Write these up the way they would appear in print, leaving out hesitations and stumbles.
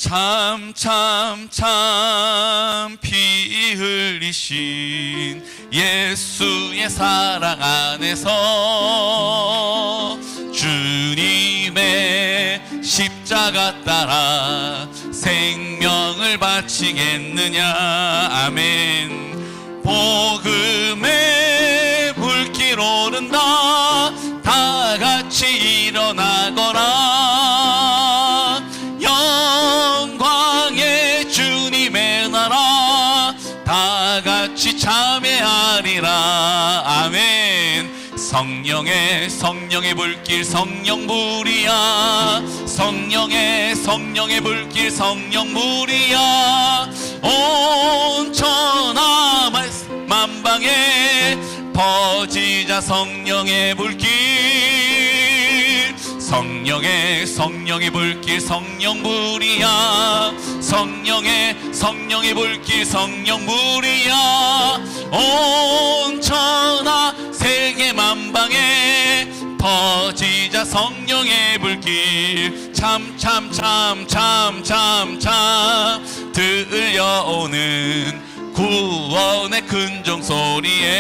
참 피 흘리신 예수의 사랑 안에서 주님의 십자가 따라 생명을 바치겠느냐. 아멘. 복음의 불길 오른다. 다 같이 일어나거라. 영광의 주님의 나라 다 같이 참여하리라. 아멘. 성령의 불길 성령불이야. 성령의 불길 성령불이야. 온 천하 만방에 퍼지자 성령의 불길. 성령의 불길 성령불이야. 성령의 불길 성령불이야. 온 천하 세계 만방에 퍼지자 성령의 불길. 참 들려오는 구원의 큰 종소리에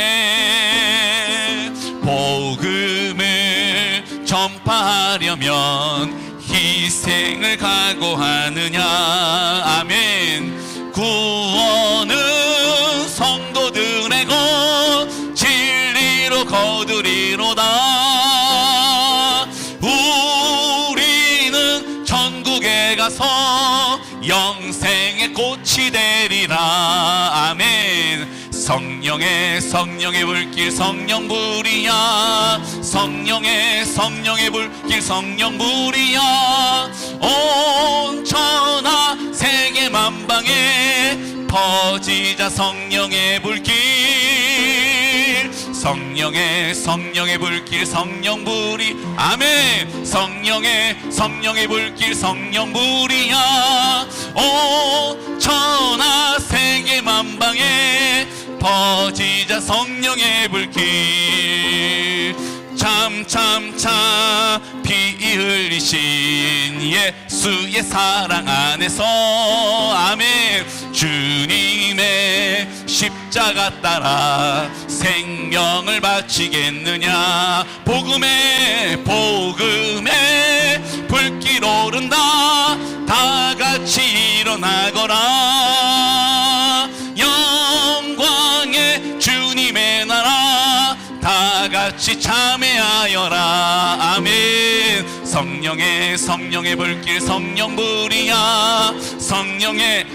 복음을 전파하려면 희생을 각오하느냐. 아멘. 구원은 성도들의 것 진리로 거두리로다. 우리는 전국에 가서 영생의 꽃이 되리라. 아멘. 성령의 불길 성령불이야. 성령의 불길 성령불이야. 온 천하 세계 만방에 퍼지자 성령의 불길. 성령의 불길 성령불이. 아멘. 성령의 불길 성령불이야. 온 천하 세계 만방에 퍼지자 성령의 불길. 참 피 흘리신 예수의 사랑 안에서. 아멘. 주님의 십자가 따라 생명을 바치겠느냐. 복음의 불길 오른다. 다 같이 일어나거라. 영광의 주님의 나라 다 같이 참여하여라. 아멘. 성령의 불길 성령불이야. 성령의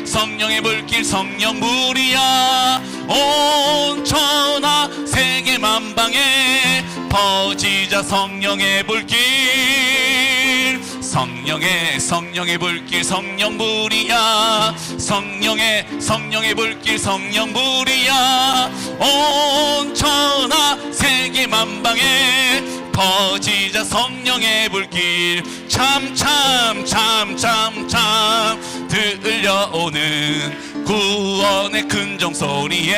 불길 성령불이야. 온 천하 세계 만방에 퍼지자 성령의 불길. 성령의 불길 성령불이야. 성령의 불길 성령불이야. 온 천하 세계 만방에 퍼지자 성령의 불길. 참 들려오는 구원의 큰 종소리에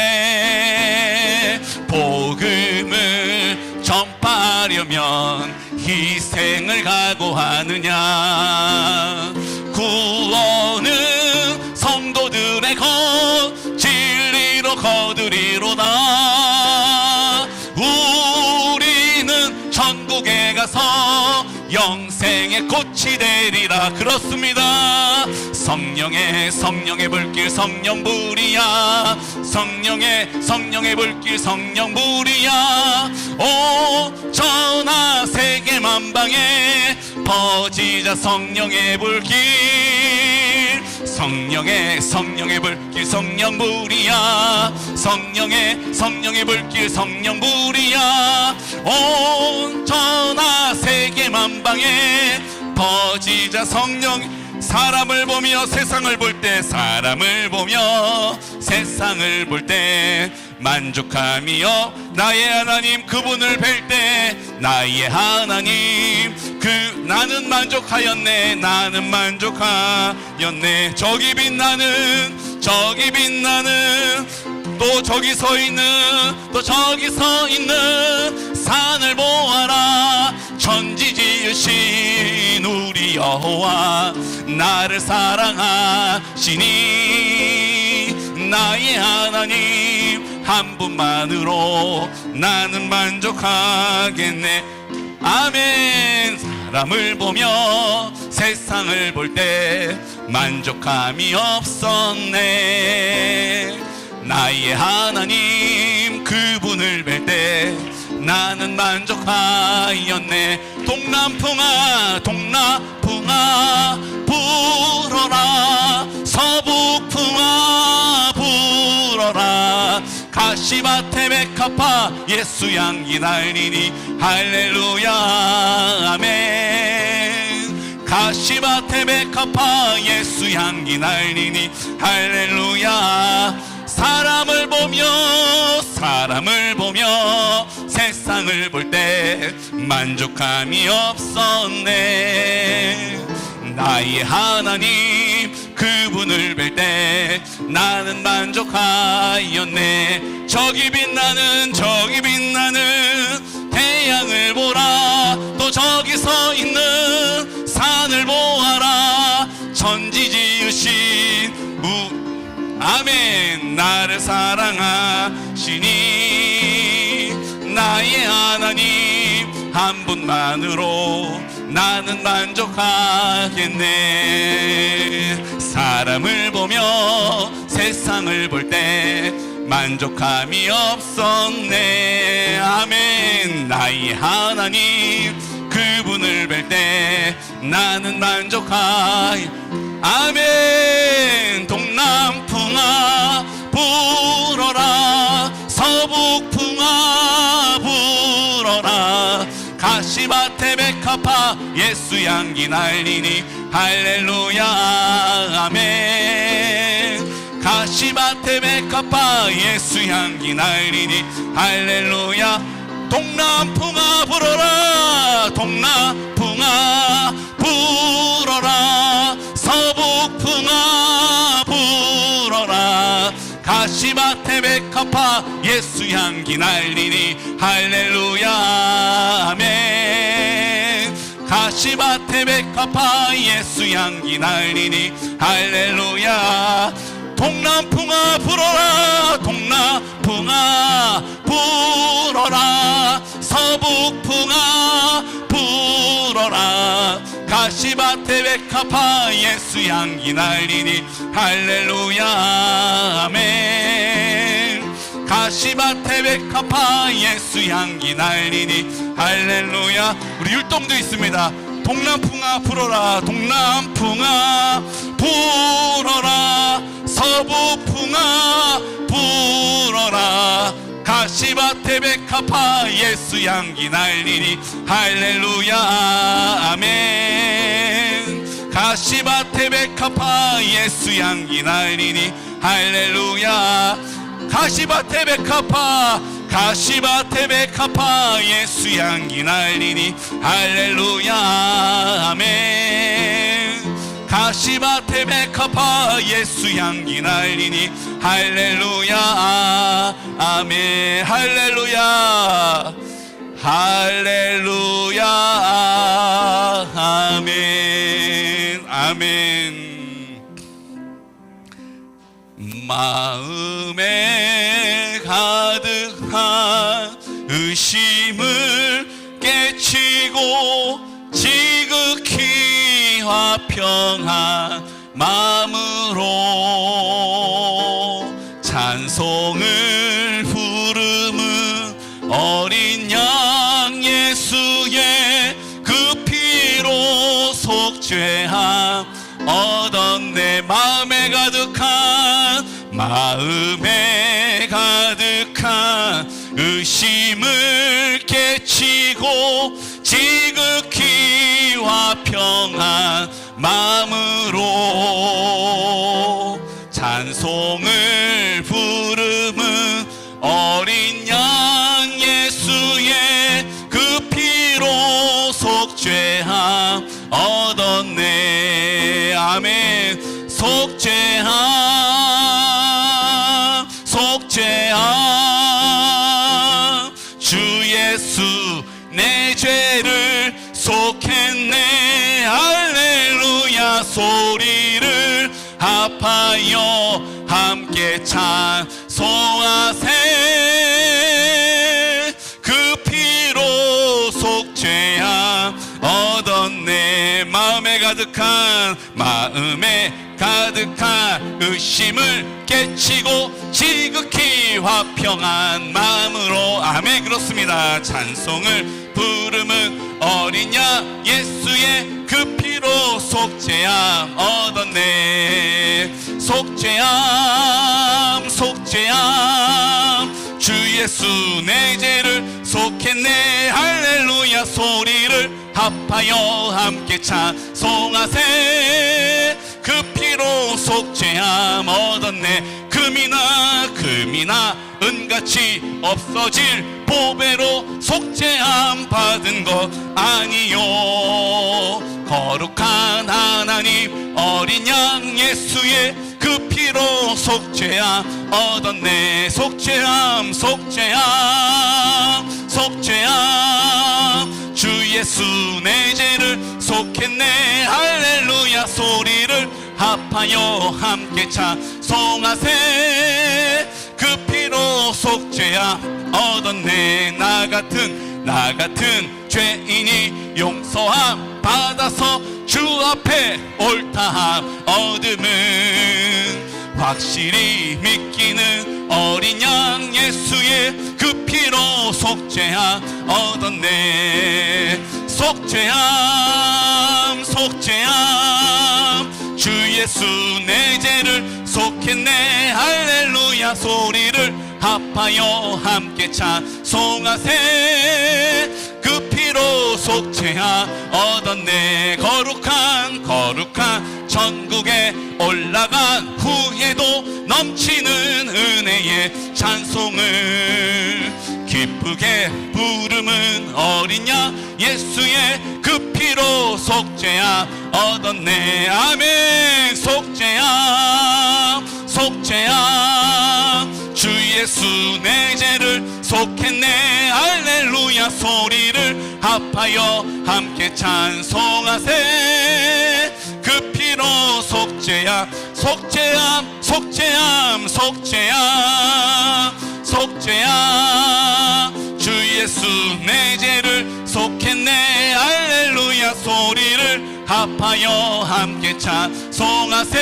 복음을 전파하려면 희생을 각오하느냐. 구원은 성도들의 것 진리로 거두리로다. 우리는 천국에 가서 영생의 꽃이 되리라. 그렇습니다. 성령의 불길 성령불이야. 성령의 불길 성령불이야. 온 천하 세계 만방에 퍼지자 성령의 불길. 성령의 불길 성령불이야. 성령의 불길 성령불이야. 온 천하 세계 만방에 퍼지자 성령. 사람을 보며 세상을 볼 때 세상을 볼 때 만족하며 나의 하나님 그분을 뵐 때 나의 하나님 나는 만족하였네. 저기 빛나는 또 저기 서 있는 산을 보아라. 천지 지으신 우리 여호와 나를 사랑하시니 나의 하나님 한 분만으로 나는 만족하겠네. 아멘. 사람을 보며 세상을 볼 때 만족함이 없었네. 나의 하나님 그분을 뵐 때 나는 만족하였네. 동남풍아 동남풍아 불어라, 서북풍아 불어라, 가시밭에 백합화 예수 향기 날리니 할렐루야 아멘. 가시밭에 백합화 예수 향기 날리니 할렐루야. 사람을 보며 세상을 볼 때 만족함이 없었네. 나의 하나님 그분을 뵐 때 나는 만족하였네. 저기 빛나는 태양을 보라, 또 저기 서 있는 산을 보아라. 천지 지으신 아멘. 나를 사랑하시니 나의 하나님 한 분만으로 나는 만족하겠네. 사람을 보며 세상을 볼 때 만족함이 없었네. 아멘. 나의 하나님 그분을 뵐 때 나는 아멘. 동남풍아 불어라, 서북풍아 불어라, 가시밭에 백합화 예수 향기 날리니 할렐루야 아멘. 가시밭에 백합화 예수 향기 날리니 할렐루야. 동남풍아 불어라, 동남풍아 불어라, 서북풍아 불어라, 가시밭에 백합화 예수 향기 날리니 할렐루야 아멘. 가시밭에 백합화 예수 향기 날리니 할렐루야. 동남풍아 불어라, 동남풍아 불어라, 서북풍아 불어라, 가시밭에 백합화 예수 향기 날리니 할렐루야 아멘. 가시밭에 백합화 예수 향기 날리니 할렐루야. 우리 율동도 있습니다. 동남풍아 불어라, 동남풍아 불어라, 서북풍아 불어라, 가시밭에 백합화 예수 향기 날리니 할렐루야 아멘. 가시밭에 백합화 예수 향기 날리니 할렐루야. 가시밭에 백합화 예수 향기 날리니 할렐루야 아멘. 가시밭에 백합화 예수 향기 날리니 할렐루야 아멘. 할렐루야 할렐루야 아멘 아멘. 마음에 가득한 의심을 깨치고 지극히 화평한 마음으로 찬송을 부르는 어린 양 예수의 그 피로 속죄함 얻었네. 마음에 가득한 의심을 깨치고 지극히 화평한 마음으로 찬송을 부르는 어린 양 예수의 그 피로 속죄함 얻었네. 아멘. 속죄함 주 예수 내 죄를 속했네. 할렐루야 소리를 합하여 함께 찬송하세. 그 피로 속죄함 얻었네. 마음에 가득한 의심을 깨치고 지극히 화평한 마음으로 아멘. 그렇습니다. 찬송을 부르면 어린 양 예수의 그 피로 속죄함 얻었네. 속죄함 주 예수 내 죄를 속했네. 할렐루야 소리를 합하여 함께 찬송하세. 그 피로 속죄함 얻었네. 금이나 은같이 없어질 보배로 속죄함 받은 것 아니요. 거룩한 하나님 어린 양 예수의 그 피로 속죄함 얻었네. 속죄함 주 예수 내 죄를 속했네. 할렐루야 소리를 합하여 함께 찬송하세. 그 피로 속죄함 얻었네. 나 같은 죄인이 용서함 받아서 주 앞에 옳다함 얻음은 확실히 믿기는 어린 양 예수의 그 피로 속죄함 얻었네. 속죄함 주 예수 내 죄를 속했네. 할렐루야 소리를 합하여 함께 찬송하세. 그 피로 속죄함 얻었네. 거룩한 천국에 올라간 후에도 넘치는 은혜의 찬송을 기쁘게 부르는 어린 양 예수의 그 피로 속죄함 얻었네. 아멘. 속죄함 주 예수 내 죄를 속했네. 할렐루야 소리를 합하여 함께 찬송하세. 그 피로 속죄함 주 예수 내 죄를 속했네. 할렐루야 소리를 합하여 함께 찬송하세.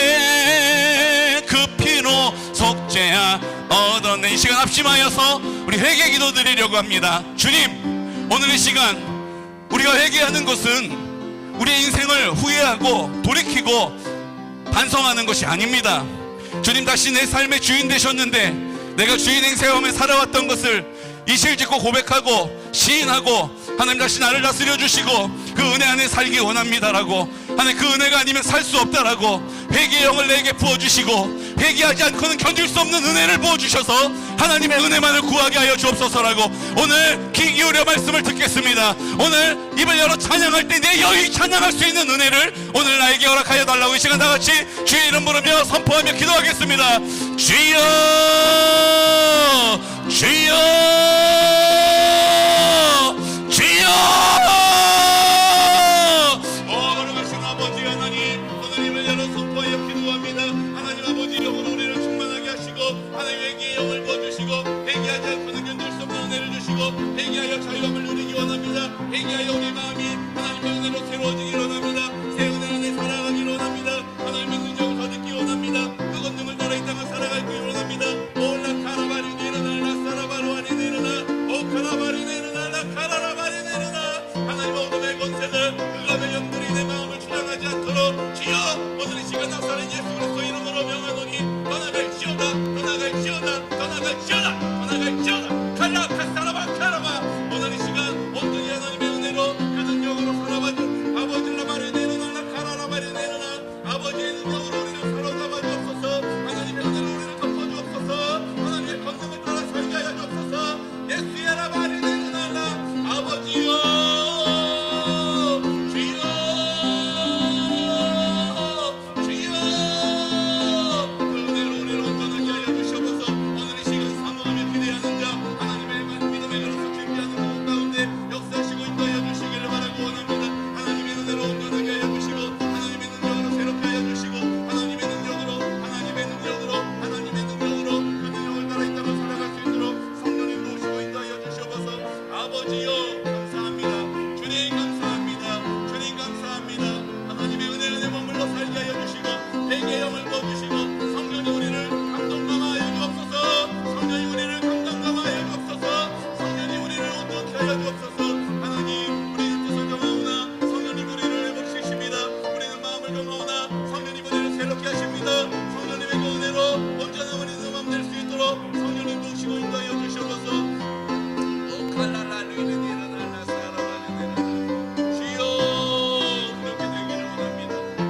그 피로 속죄함 얻었네. 이 시간 합심하여서 우리 회개 기도 드리려고 합니다. 주님, 오늘 이 시간 우리가 회개하는 것은 우리의 인생을 후회하고 돌이키고 반성하는 것이 아닙니다. 주님, 다시 내 삶의 주인 되셨는데 내가 주인 행세하며 살아왔던 것을 이실직고 고백하고 시인하고 하나님 다시 나를 다스려 주시고 그 은혜 안에 살기 원합니다라고, 하나님 그 은혜가 아니면 살 수 없다라고 회개의 영을 내게 부어주시고 회개하지 않고는 견딜 수 없는 은혜를 부어주셔서 하나님의 은혜만을 구하게 하여 주옵소서라고 오늘 귀 기울여 말씀을 듣겠습니다. 오늘 입을 열어 찬양할 때 내 여유 찬양할 수 있는 은혜를 오늘 나에게 허락하여 달라고 이 시간 다같이 주의 이름 부르며 선포하며 기도하겠습니다. 주여 주여 주여. 거룩하신 아버지 하나님, 오늘 입을 열어 선포하여 기도합니다. 하나님 아버지 영으로 우리를 충만하게 하시고 하나님 회개의 영을 부어주시고 회개하지 않고는 견딜 수 없는 은혜를 주시고 회개하여 자유함을 누리기 원합니다. 회개하여 우리 마음이 하나님의 은혜로 새로워지기 원합니다. 새 은혜 안에 살아가기 원합니다. 하나님의 능력을 더 듣기 원합니다. 그 권능을 따라 이 땅을 살아가기 원합니다. 올라 카라바리 내려라 사라바로 아니 내려라 오 카라바리 내려라 카라라바리 내려라. 하나님 어둠의 권세들 그감의 영들이 내 마음을 주장하지 않도록 주여 오늘 이 시간 나사렛 예수 그리스도 이름으로 명하노니 떠나갈지어다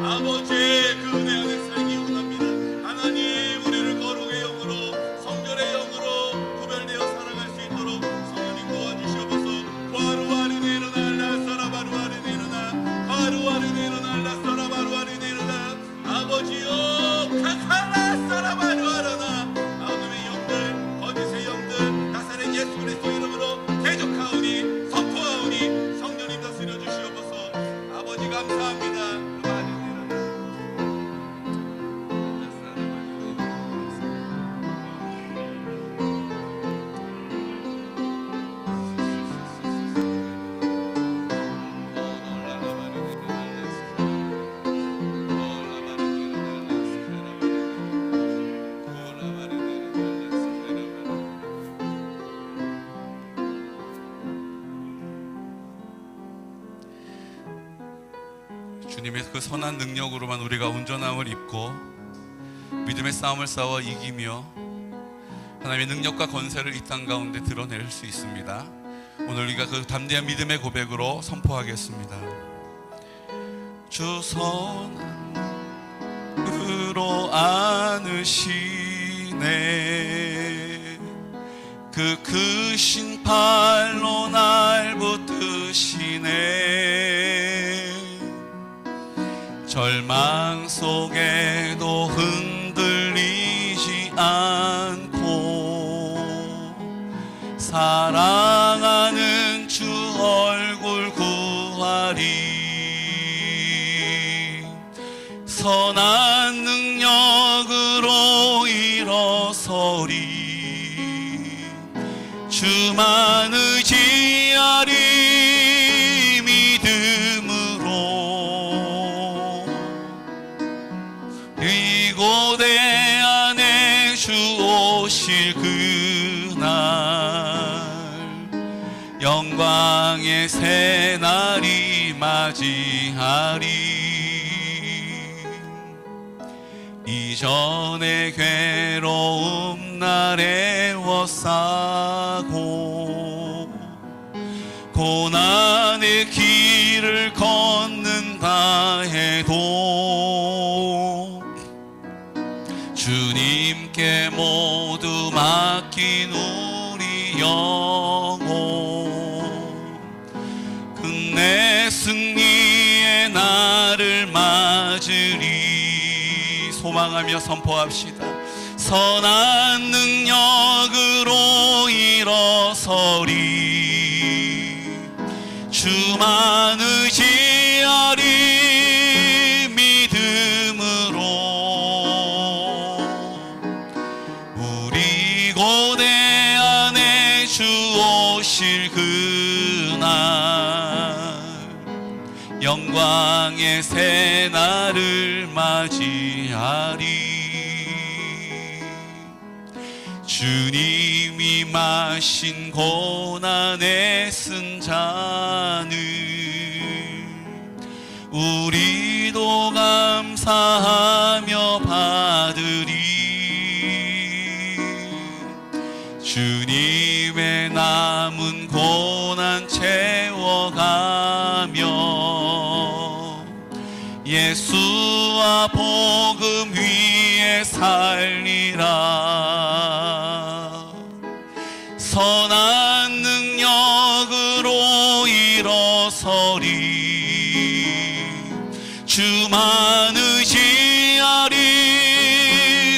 아버지의 그 은혜 안에 살기 원합니다. 하나님, 우리를 거룩의 영으로, 성결의 영으로 구별되어 살아갈 수 있도록 성령님 도와주시옵소서. 바루아르네 일어나 라사라 바루아르네 일어나 바루아르네 일어나 라사라 바루아르네 일어나 아버지여 카카라 사라 바루아르나 어둠의 영들, 거짓의 영들 나사렛 예수 그리스도 이름으로 대적하오니 선포하오니 성령님 다스려 주시옵소서. 아버지 감사합니다. 주님의 그 선한 능력으로만 우리가 온전함을 입고 믿음의 싸움을 싸워 이기며 하나님의 능력과 권세를 이 땅 가운데 드러낼 수 있습니다. 오늘 우리가 그 담대한 믿음의 고백으로 선포하겠습니다. 주 선으로 안으시네 그 크신 팔로 날 붙드시네 절망 속에도 흔들리지 않고 사랑하는 주 얼굴 구하리 선한 능력으로 일어서리 주만 의지하리 믿음으로 이곳에 안에 주 오실 그날 영광의 새날이 맞이하리 이전의 괴로움 날에 워싸고 고난의 길을 걷는다 해도 주님께 모두 맡긴 우리 영혼 끝내 승리의 날을 맞으리 소망하며 선포합시다. 선한 능력으로 일어서리 주만 의지하리 믿음으로 우리 고대 안에 주 오실 그날 영광의 새날을 맞이하리 주님이 마신 고난의 쓴 잔을 우리도 감사하며 받으리 주님의 남은 고난 채워가며 예수와 복음 위에 살리라 선한 능력으로 일어서리 주만 의지하리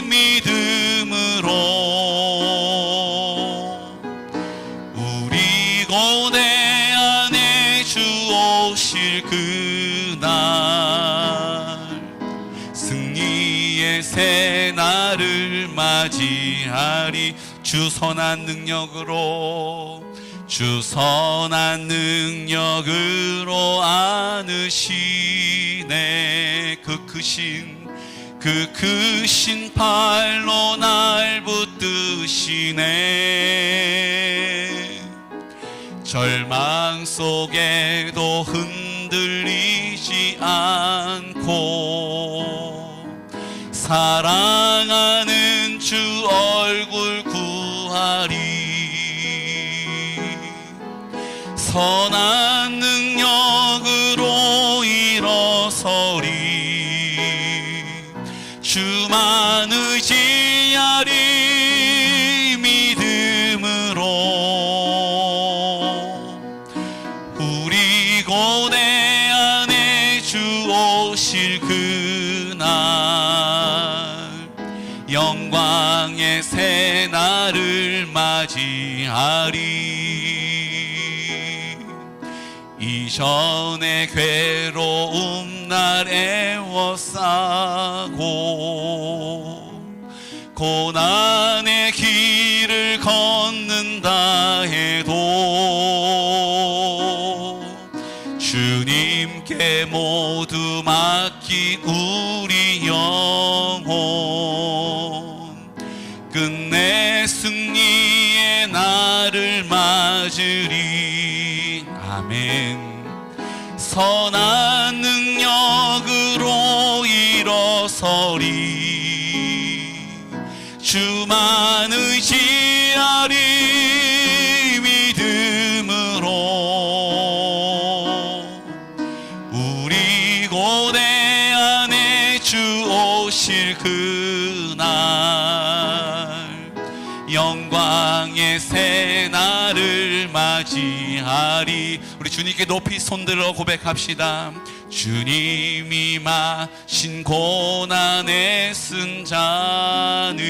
믿음으로 우리 고대 안에 주 오실 그날 승리의 새날을 맞이하리 주 선한 능력으로 안으시네 그 크신 팔로 날 붙드시네 절망 속에도 흔들리지 않고 사랑하는 주 얼굴 구하리 선한 능력으로 일어서리 주만 의지하리 믿음으로 우리 고대 안에 주 오실 그날 영광의 새날을 맞이하리. 이전의 괴로움 날 애워싸고 고난의 길을 걷는다 해도 주님께 모두 맡긴 우리 영혼 끝내 승리의 날을 맞으리. 아멘. 선한 능력으로 일어서리. 주만 의지하리 믿음으로 우리 고대 안에 주 오실 그날 영광의 새날을 맞이하리. 우리 주님께 높이 손들어 고백합시다. 주님이 마신 고난의 쓴 잔을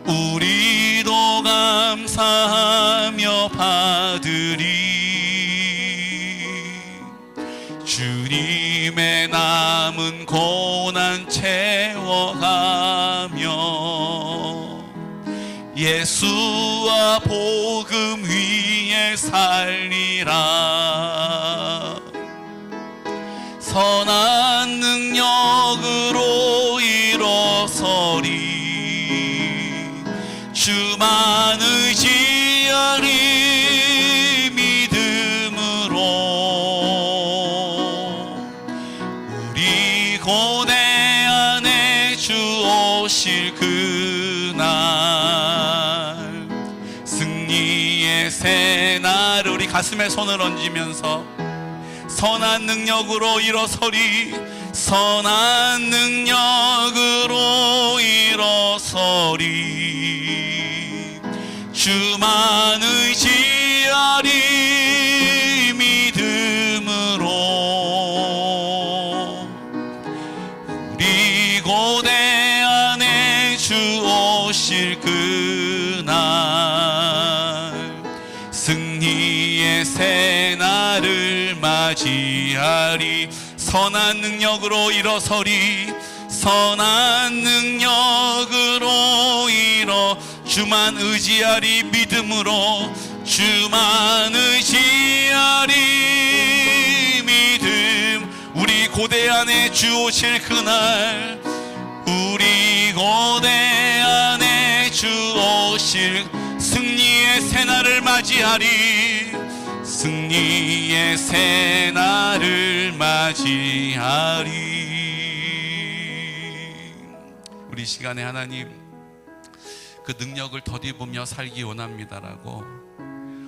우리도 감사하며 받으리. 주님의 남은 고난 채워가며 예수와 복음 위에 살리라. 선한 능력으로 일어서리. 주만 의지하리 믿음으로 우리 고대 안에 주 오실 그날 승리의 새날 우리 가슴에 손을 얹으면서 선한 능력으로 일어서리. 선한 능력으로 일어서리. 주만 의지하리 믿음으로 우리 고대 안에 주 오실 그날 승리의 새날을 맞이하리. 선한 능력으로 일어서리. 선한 능력으로 주만 의지하리 믿음으로. 주만 의지하리 믿음 우리 고대 안에 주 오실 그날 우리 고대 안에 주 오실 승리의 새날을 맞이하리. 승리의 새날을 맞이하리. 우리 시간에 하나님 그 능력을 덧입으며 살기 원합니다라고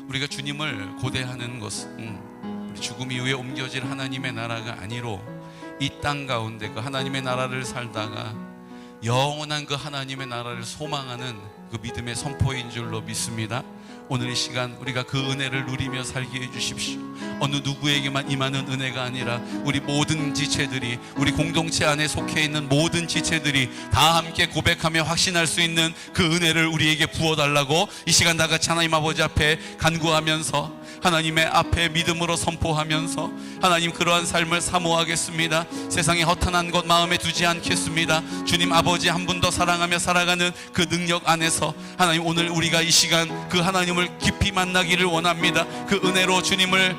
우리가 주님을 고대하는 것은 죽음 이후에 옮겨질 하나님의 나라가 아니로 이 땅 가운데 그 하나님의 나라를 살다가 영원한 그 하나님의 나라를 소망하는 그 믿음의 선포인 줄로 믿습니다. 오늘 이 시간 우리가 그 은혜를 누리며 살게 해주십시오. 어느 누구에게만 임하는 은혜가 아니라 우리 모든 지체들이 우리 공동체 안에 속해 있는 모든 지체들이 다 함께 고백하며 확신할 수 있는 그 은혜를 우리에게 부어달라고 이 시간 다 같이 하나님 아버지 앞에 간구하면서 하나님의 앞에 믿음으로 선포하면서 하나님 그러한 삶을 사모하겠습니다. 세상에 허탄한 것 마음에 두지 않겠습니다. 주님 아버지 한 분 더 사랑하며 살아가는 그 능력 안에서 하나님 오늘 우리가 이 시간 그 하나님을 깊이 만나기를 원합니다. 그 은혜로 주님을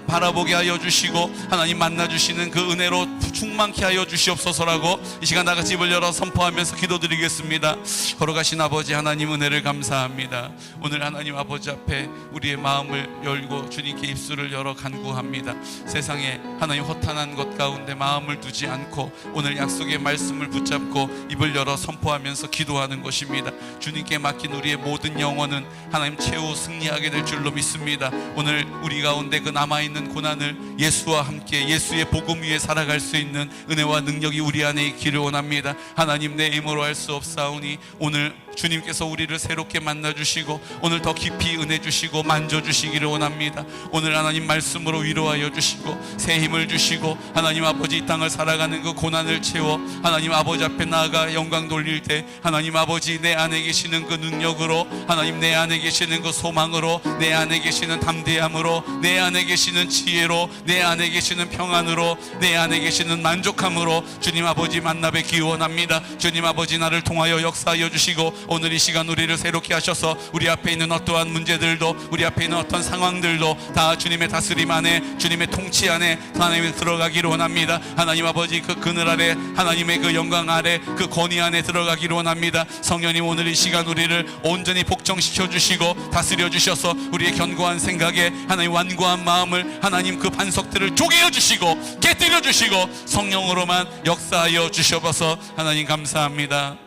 바라보게 하여 주시고 하나님 만나주시는 그 은혜로 충만케 하여 주시옵소서라고 이 시간 다 같이 입을 열어 선포하면서 기도드리겠습니다. 걸어가신 아버지 하나님 은혜를 감사합니다. 오늘 하나님 아버지 앞에 우리의 마음을 열고 주님께 입술을 열어 간구합니다. 세상에 하나님 허탄한 것 가운데 마음을 두지 않고 오늘 약속의 말씀을 붙잡고 입을 열어 선포하면서 기도하는 것입니다. 주님께 맡긴 우리의 모든 영혼은 하나님 최후 승리하게 될 줄로 믿습니다. 오늘 우리 가운데 그 남아있는 고난을 예수와 함께 예수의 복음 위에 살아갈 수 있는 있는 은혜와 능력이 우리 안에 있기를 원합니다. 하나님, 내 힘으로 할 수 없사오니 오늘 주님께서 우리를 새롭게 만나주시고 오늘 더 깊이 은혜 주시고 만져주시기를 원합니다. 오늘 하나님 말씀으로 위로하여 주시고 새 힘을 주시고 하나님 아버지 이 땅을 살아가는 그 고난을 채워 하나님 아버지 앞에 나아가 영광 돌릴 때 하나님 아버지 내 안에 계시는 그 능력으로 하나님 내 안에 계시는 그 소망으로 내 안에 계시는 담대함으로 내 안에 계시는 지혜로 내 안에 계시는 평안으로 내 안에 계시는 만족함으로 주님 아버지 만나 뵙기 원합니다. 주님 아버지 나를 통하여 역사하여 주시고 오늘 이 시간 우리를 새롭게 하셔서 우리 앞에 있는 어떠한 문제들도 우리 앞에 있는 어떤 상황들도 다 주님의 다스림 안에 주님의 통치 안에 하나님이 들어가기를 원합니다. 하나님 아버지 그 그늘 아래 하나님의 그 영광 아래 그 권위 안에 들어가기를 원합니다. 성령님 오늘 이 시간 우리를 온전히 복종시켜 주시고 다스려 주셔서 우리의 견고한 생각에 하나님 완고한 마음을 하나님 그 반석들을 쪼개어 주시고 깨뜨려 주시고 성령으로만 역사하여 주셔서 하나님 감사합니다.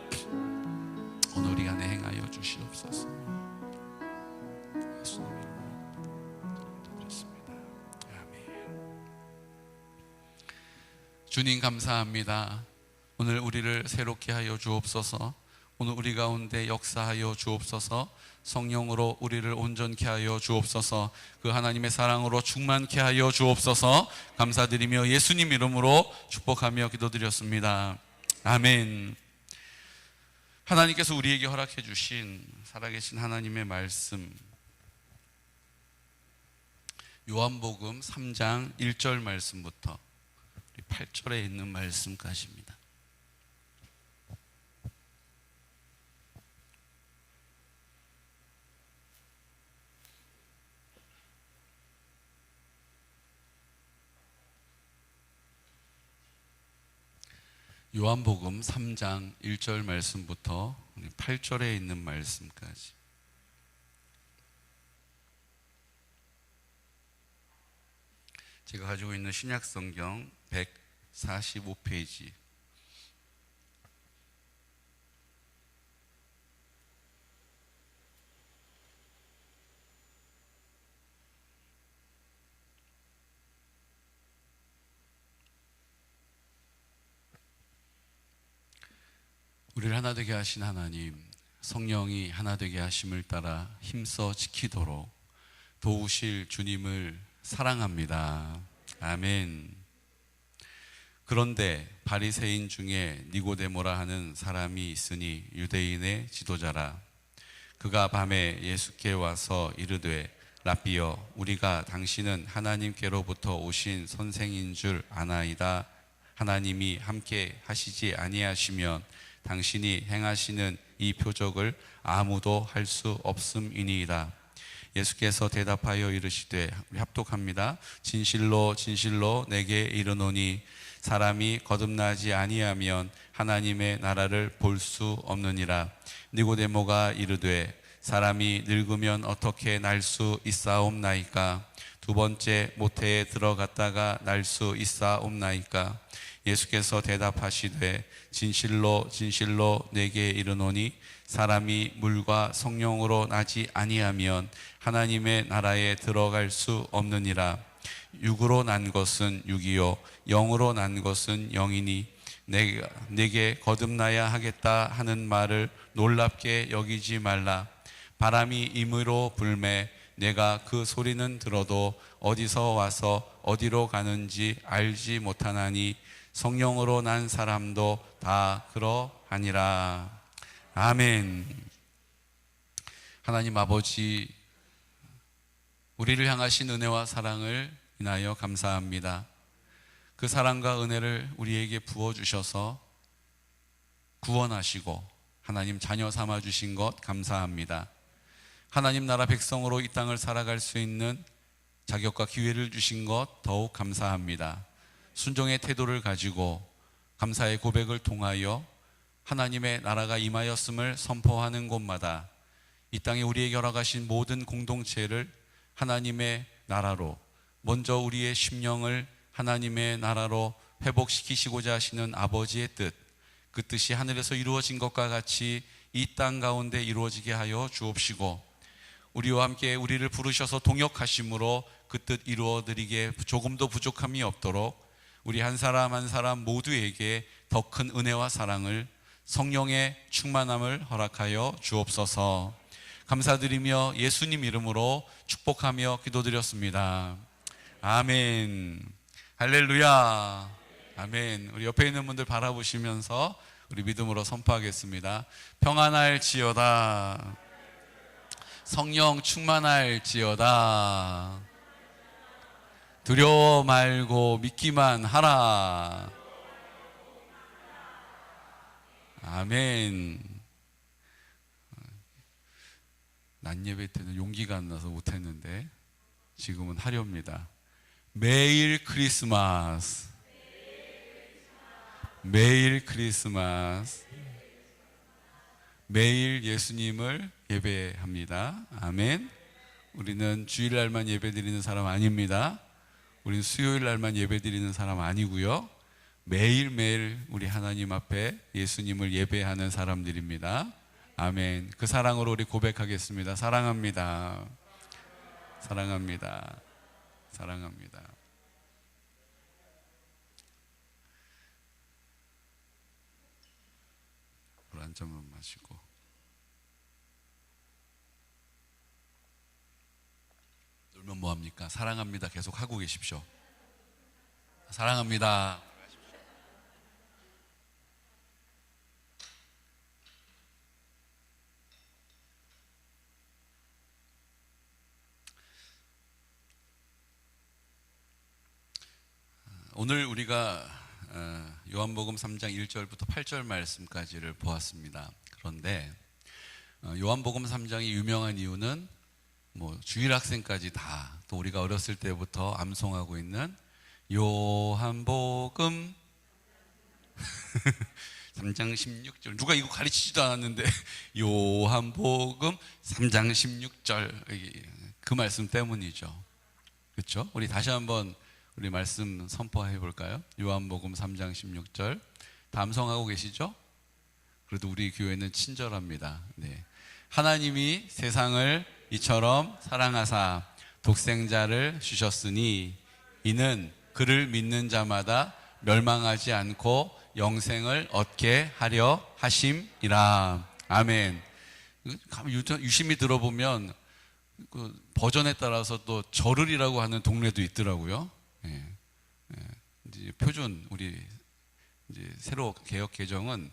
오늘 우리 안에 행하여 주시옵소서. 예수님 이름으로 드렸습니다. 아멘. 주님 감사합니다. 오늘 우리를 새롭게 하여 주옵소서. 오늘 우리 가운데 역사하여 주옵소서. 성령으로 우리를 온전케 하여 주옵소서. 그 하나님의 사랑으로 충만케 하여 주옵소서. 감사드리며 예수님 이름으로 축복하며 기도드렸습니다. 아멘. 하나님께서 우리에게 허락해 주신 살아계신 하나님의 말씀, 요한복음 3장 1절 말씀부터 8절에 있는 말씀까지입니다. 요한복음 3장 1절 말씀부터 8절에 있는 말씀까지. 제가 가지고 있는 신약성경 145페이지. 우리를 하나 되게 하신 하나님, 성령이 하나 되게 하심을 따라 힘써 지키도록 도우실 주님을 사랑합니다. 아멘. 그런데 바리새인 중에 니고데모라 하는 사람이 있으니 유대인의 지도자라. 그가 밤에 예수께 와서 이르되 라삐여, 우리가 당신은 하나님께로부터 오신 선생인 줄 아나이다. 하나님이 함께 하시지 아니하시면 당신이 행하시는 이 표적을 아무도 할 수 없음이니이다. 예수께서 대답하여 이르시되, 우리 합독합니다. 진실로 진실로 내게 이르노니 사람이 거듭나지 아니하면 하나님의 나라를 볼 수 없느니라. 니고데모가 이르되 사람이 늙으면 어떻게 날 수 있사옵나이까? 두 번째 모태에 들어갔다가 날 수 있사옵나이까? 예수께서 대답하시되 진실로 진실로 내게 이르노니 사람이 물과 성령으로 나지 아니하면 하나님의 나라에 들어갈 수 없느니라. 육으로 난 것은 육이요 영으로 난 것은 영이니 내게 거듭나야 하겠다 하는 말을 놀랍게 여기지 말라. 바람이 임의로 불매 내가 그 소리는 들어도 어디서 와서 어디로 가는지 알지 못하나니 성령으로 난 사람도 다 그러하니라. 아멘. 하나님 아버지, 우리를 향하신 은혜와 사랑을 인하여 감사합니다. 그 사랑과 은혜를 우리에게 부어주셔서 구원하시고 하나님 자녀 삼아주신 것 감사합니다. 하나님 나라 백성으로 이 땅을 살아갈 수 있는 자격과 기회를 주신 것 더욱 감사합니다. 순종의 태도를 가지고 감사의 고백을 통하여 하나님의 나라가 임하였음을 선포하는 곳마다 이 땅에 우리에게 허락하신 모든 공동체를 하나님의 나라로, 먼저 우리의 심령을 하나님의 나라로 회복시키시고자 하시는 아버지의 뜻, 그 뜻이 하늘에서 이루어진 것과 같이 이 땅 가운데 이루어지게 하여 주옵시고, 우리와 함께 우리를 부르셔서 동역하심으로 그 뜻 이루어드리기에 조금도 부족함이 없도록 우리 한 사람 한 사람 모두에게 더 큰 은혜와 사랑을, 성령의 충만함을 허락하여 주옵소서. 감사드리며 예수님 이름으로 축복하며 기도드렸습니다. 아멘. 할렐루야. 아멘. 우리 옆에 있는 분들 바라보시면서 우리 믿음으로 선포하겠습니다. 평안할지어다. 성령 충만할지어다. 두려워 말고 믿기만 하라. 아멘. 낮 예배 때는 용기가 안 나서 못했는데 지금은 하렵니다. 매일 크리스마스. 매일 크리스마스. 매일 예수님을 예배합니다. 아멘. 우리는 주일날만 예배드리는 사람 아닙니다. 우리는 수요일날만 예배드리는 사람 아니고요. 매일매일 우리 하나님 앞에 예수님을 예배하는 사람들입니다. 아멘. 그 사랑으로 우리 고백하겠습니다. 사랑합니다. 사랑합니다. 사랑합니다. 물 한 잔만 마시고. 놀면 뭐합니까? 사랑합니다. 계속 하고 계십시오. 사랑합니다. 오늘 우리가 요한복음 3장 1절부터 8절 말씀까지를 보았습니다. 그런데 요한복음 3장이 유명한 이유는 뭐 주일학생까지 다, 또 우리가 어렸을 때부터 암송하고 있는 요한복음 3장 16절, 누가 이거 가르치지도 않았는데 요한복음 3장 16절, 그 말씀 때문이죠. 그렇죠? 우리 다시 한번 우리 말씀 선포해 볼까요? 요한복음 3장 16절 다 암송하고 계시죠? 그래도 우리 교회는 친절합니다. 네. 하나님이 세상을 이처럼 사랑하사 독생자를 주셨으니 이는 그를 믿는 자마다 멸망하지 않고 영생을 얻게 하려 하심이라. 아멘. 유심히 들어보면 그 버전에 따라서 또 저를이라고 하는 동네도 있더라고요. 이제 표준 우리 이제 새로 개역 개정은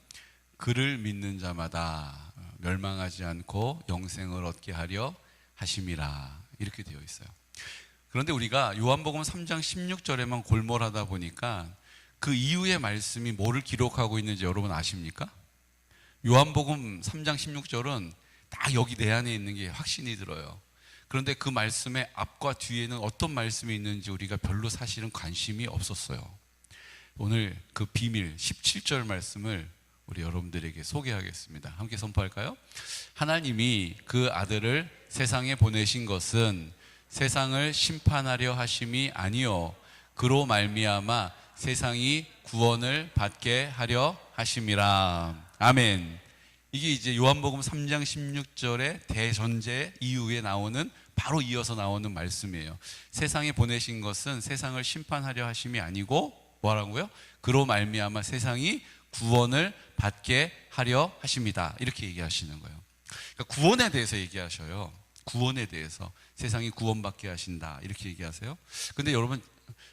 그를 믿는 자마다 멸망하지 않고 영생을 얻게 하려 하심이라, 이렇게 되어 있어요. 그런데 우리가 요한복음 3장 16절에만 골몰하다 보니까 그 이후의 말씀이 뭐를 기록하고 있는지 여러분 아십니까? 요한복음 3장 16절은 딱 여기 내 안에 있는 게 확신이 들어요. 그런데 그 말씀의 앞과 뒤에는 어떤 말씀이 있는지 우리가 별로 사실은 관심이 없었어요. 오늘 그 비밀 17절 말씀을 우리 여러분들에게 소개하겠습니다. 함께 선포할까요? 하나님이 그 아들을 세상에 보내신 것은 세상을 심판하려 하심이 아니요 그로 말미암아 세상이 구원을 받게 하려 하심이라. 아멘. 이게 이제 요한복음 3장 16절의 대전제 이후에 나오는, 바로 이어서 나오는 말씀이에요. 세상에 보내신 것은 세상을 심판하려 하심이 아니고 뭐라고요? 그로 말미암아 세상이 구원을 받게 하려 하십니다. 이렇게 얘기하시는 거예요. 그러니까 구원에 대해서 얘기하셔요. 구원에 대해서 세상이 구원받게 하신다, 이렇게 얘기하세요. 근데 여러분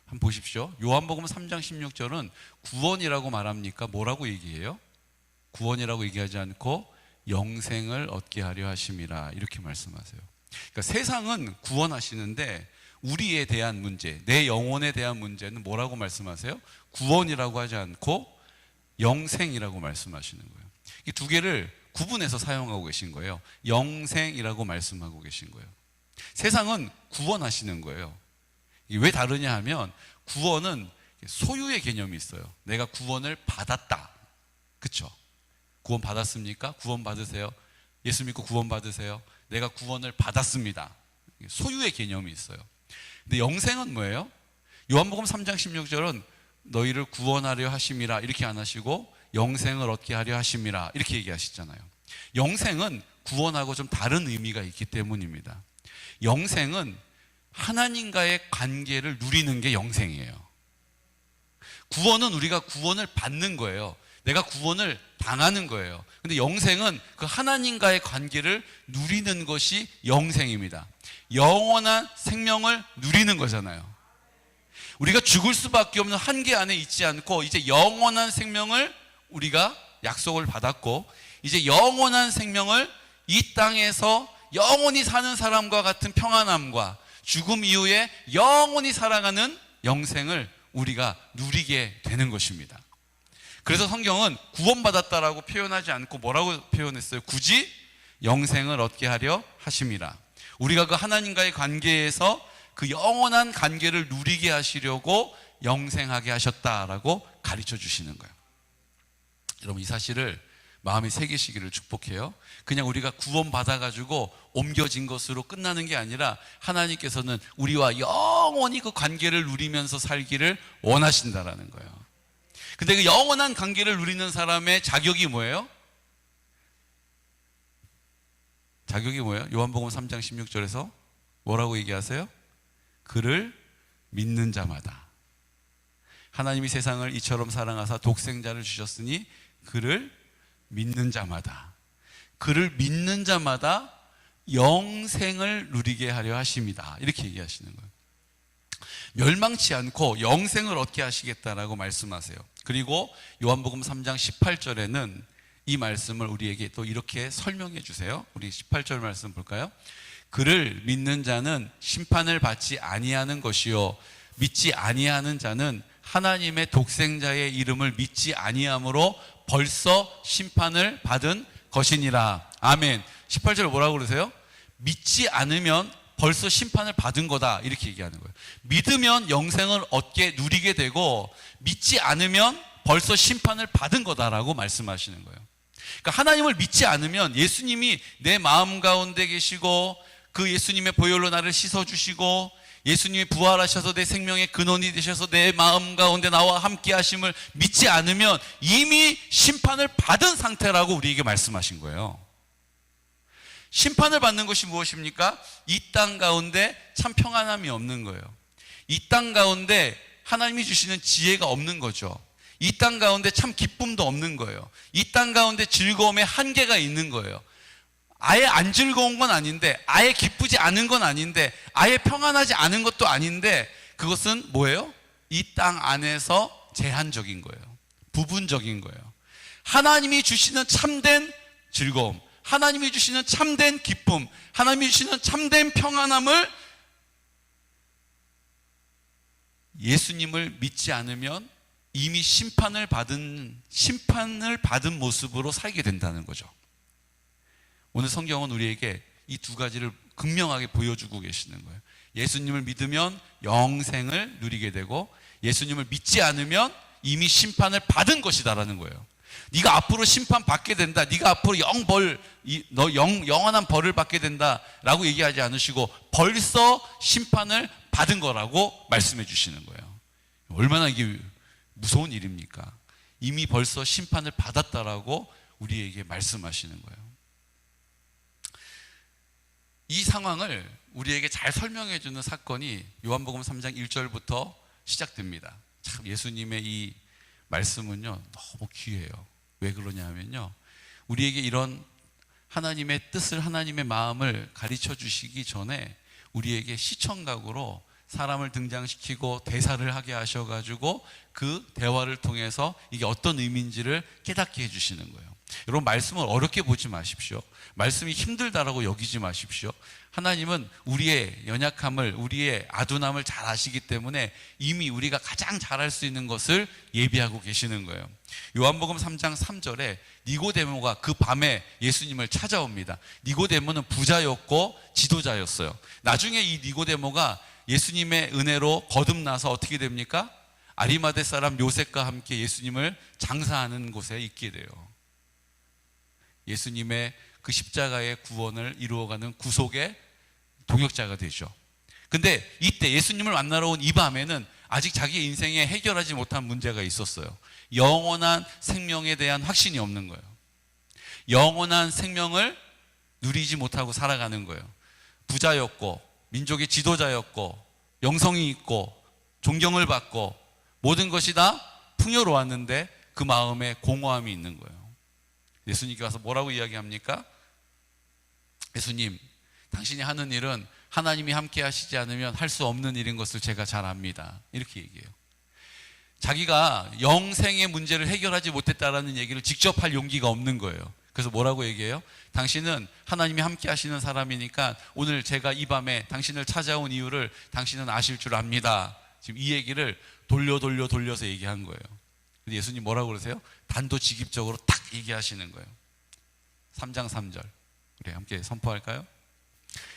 한번 보십시오. 요한복음 3장 16절은 구원이라고 말합니까? 뭐라고 얘기해요? 구원이라고 얘기하지 않고 영생을 얻게 하려 하심이라, 이렇게 말씀하세요. 그러니까 세상은 구원하시는데 우리에 대한 문제, 내 영혼에 대한 문제는 뭐라고 말씀하세요? 구원이라고 하지 않고 영생이라고 말씀하시는 거예요. 이 두 개를 구분해서 사용하고 계신 거예요. 영생이라고 말씀하고 계신 거예요. 세상은 구원하시는 거예요. 이게 왜 다르냐 하면 구원은 소유의 개념이 있어요. 내가 구원을 받았다. 그렇죠? 구원 받았습니까? 구원 받으세요. 예수 믿고 구원 받으세요. 내가 구원을 받았습니다. 소유의 개념이 있어요. 근데 영생은 뭐예요? 요한복음 3장 16절은 너희를 구원하려 하심이라, 이렇게 안 하시고 영생을 얻게 하려 하심이라, 이렇게 얘기하시잖아요. 영생은 구원하고 좀 다른 의미가 있기 때문입니다. 영생은 하나님과의 관계를 누리는 게 영생이에요. 구원은 우리가 구원을 받는 거예요. 내가 구원을 당하는 거예요. 근데 영생은 그 하나님과의 관계를 누리는 것이 영생입니다. 영원한 생명을 누리는 거잖아요. 우리가 죽을 수밖에 없는 한계 안에 있지 않고 이제 영원한 생명을 우리가 약속을 받았고, 이제 영원한 생명을 이 땅에서 영원히 사는 사람과 같은 평안함과 죽음 이후에 영원히 살아가는 영생을 우리가 누리게 되는 것입니다. 그래서 성경은 구원받았다라고 표현하지 않고 뭐라고 표현했어요? 굳이 영생을 얻게 하려 하심이라. 우리가 그 하나님과의 관계에서 그 영원한 관계를 누리게 하시려고 영생하게 하셨다라고 가르쳐 주시는 거예요. 여러분, 이 사실을 마음에 새기시기를 축복해요. 그냥 우리가 구원받아가지고 옮겨진 것으로 끝나는 게 아니라 하나님께서는 우리와 영원히 그 관계를 누리면서 살기를 원하신다라는 거예요. 근데 그 영원한 관계를 누리는 사람의 자격이 뭐예요? 자격이 뭐예요? 요한복음 3장 16절에서 뭐라고 얘기하세요? 그를 믿는 자마다. 하나님이 세상을 이처럼 사랑하사 독생자를 주셨으니 그를 믿는 자마다, 그를 믿는 자마다 영생을 누리게 하려 하십니다. 이렇게 얘기하시는 거예요. 멸망치 않고 영생을 얻게 하시겠다라고 말씀하세요. 그리고 요한복음 3장 18절에는 이 말씀을 우리에게 또 이렇게 설명해 주세요. 우리 18절 말씀 볼까요? 그를 믿는 자는 심판을 받지 아니하는 것이요 믿지 아니하는 자는 하나님의 독생자의 이름을 믿지 아니함으로 벌써 심판을 받은 것이니라. 아멘. 18절에 뭐라고 그러세요? 믿지 않으면 벌써 심판을 받은 거다, 이렇게 얘기하는 거예요. 믿으면 영생을 얻게 누리게 되고, 믿지 않으면 벌써 심판을 받은 거다라고 말씀하시는 거예요. 그러니까 하나님을 믿지 않으면, 예수님이 내 마음 가운데 계시고 그 예수님의 보혈로 나를 씻어주시고 예수님이 부활하셔서 내 생명의 근원이 되셔서 내 마음 가운데 나와 함께 하심을 믿지 않으면 이미 심판을 받은 상태라고 우리에게 말씀하신 거예요. 심판을 받는 것이 무엇입니까? 이 땅 가운데 참 평안함이 없는 거예요. 이 땅 가운데 하나님이 주시는 지혜가 없는 거죠. 이 땅 가운데 참 기쁨도 없는 거예요. 이 땅 가운데 즐거움의 한계가 있는 거예요. 아예 안 즐거운 건 아닌데, 아예 기쁘지 않은 건 아닌데, 아예 평안하지 않은 것도 아닌데, 그것은 뭐예요? 이 땅 안에서 제한적인 거예요. 부분적인 거예요. 하나님이 주시는 참된 즐거움, 하나님이 주시는 참된 기쁨, 하나님이 주시는 참된 평안함을 예수님을 믿지 않으면 이미 심판을 받은 모습으로 살게 된다는 거죠. 오늘 성경은 우리에게 이 두 가지를 극명하게 보여주고 계시는 거예요. 예수님을 믿으면 영생을 누리게 되고, 예수님을 믿지 않으면 이미 심판을 받은 것이다라는 거예요. 네가 앞으로 심판 받게 된다, 네가 앞으로 영원한 벌을 받게 된다라고 얘기하지 않으시고 벌써 심판을 받은 거라고 말씀해 주시는 거예요. 얼마나 이게 무서운 일입니까? 이미 벌써 심판을 받았다라고 우리에게 말씀하시는 거예요. 이 상황을 우리에게 잘 설명해 주는 사건이 요한복음 3장 1절부터 시작됩니다. 참 예수님의 이 말씀은요 너무 귀해요. 왜 그러냐 하면요, 우리에게 이런 하나님의 뜻을, 하나님의 마음을 가르쳐 주시기 전에 우리에게 시청각으로 사람을 등장시키고 대사를 하게 하셔가지고 그 대화를 통해서 이게 어떤 의미인지를 깨닫게 해주시는 거예요. 여러분, 말씀을 어렵게 보지 마십시오. 말씀이 힘들다라고 여기지 마십시오. 하나님은 우리의 연약함을, 우리의 아둔함을 잘 아시기 때문에 이미 우리가 가장 잘할 수 있는 것을 예비하고 계시는 거예요. 요한복음 3장 3절에 니고데모가 그 밤에 예수님을 찾아옵니다. 니고데모는 부자였고 지도자였어요. 나중에 이 니고데모가 예수님의 은혜로 거듭나서 어떻게 됩니까? 아리마대 사람 요셉과 함께 예수님을 장사하는 곳에 있게 돼요. 예수님의 그 십자가의 구원을 이루어가는 구속의 동역자가 되죠. 근데 이때 예수님을 만나러 온 이 밤에는 아직 자기 인생에 해결하지 못한 문제가 있었어요. 영원한 생명에 대한 확신이 없는 거예요. 영원한 생명을 누리지 못하고 살아가는 거예요. 부자였고 민족의 지도자였고 영성이 있고 존경을 받고 모든 것이 다 풍요로웠는데 그 마음에 공허함이 있는 거예요. 예수님께 와서 뭐라고 이야기합니까? 예수님, 당신이 하는 일은 하나님이 함께 하시지 않으면 할 수 없는 일인 것을 제가 잘 압니다. 이렇게 얘기해요. 자기가 영생의 문제를 해결하지 못했다라는 얘기를 직접 할 용기가 없는 거예요. 그래서 뭐라고 얘기해요? 당신은 하나님이 함께 하시는 사람이니까 오늘 제가 이 밤에 당신을 찾아온 이유를 당신은 아실 줄 압니다. 지금 이 얘기를 돌려서 얘기한 거예요. 근데 예수님 뭐라고 그러세요? 단도직입적으로 딱 얘기하시는 거예요. 3장 3절 우리 함께 선포할까요?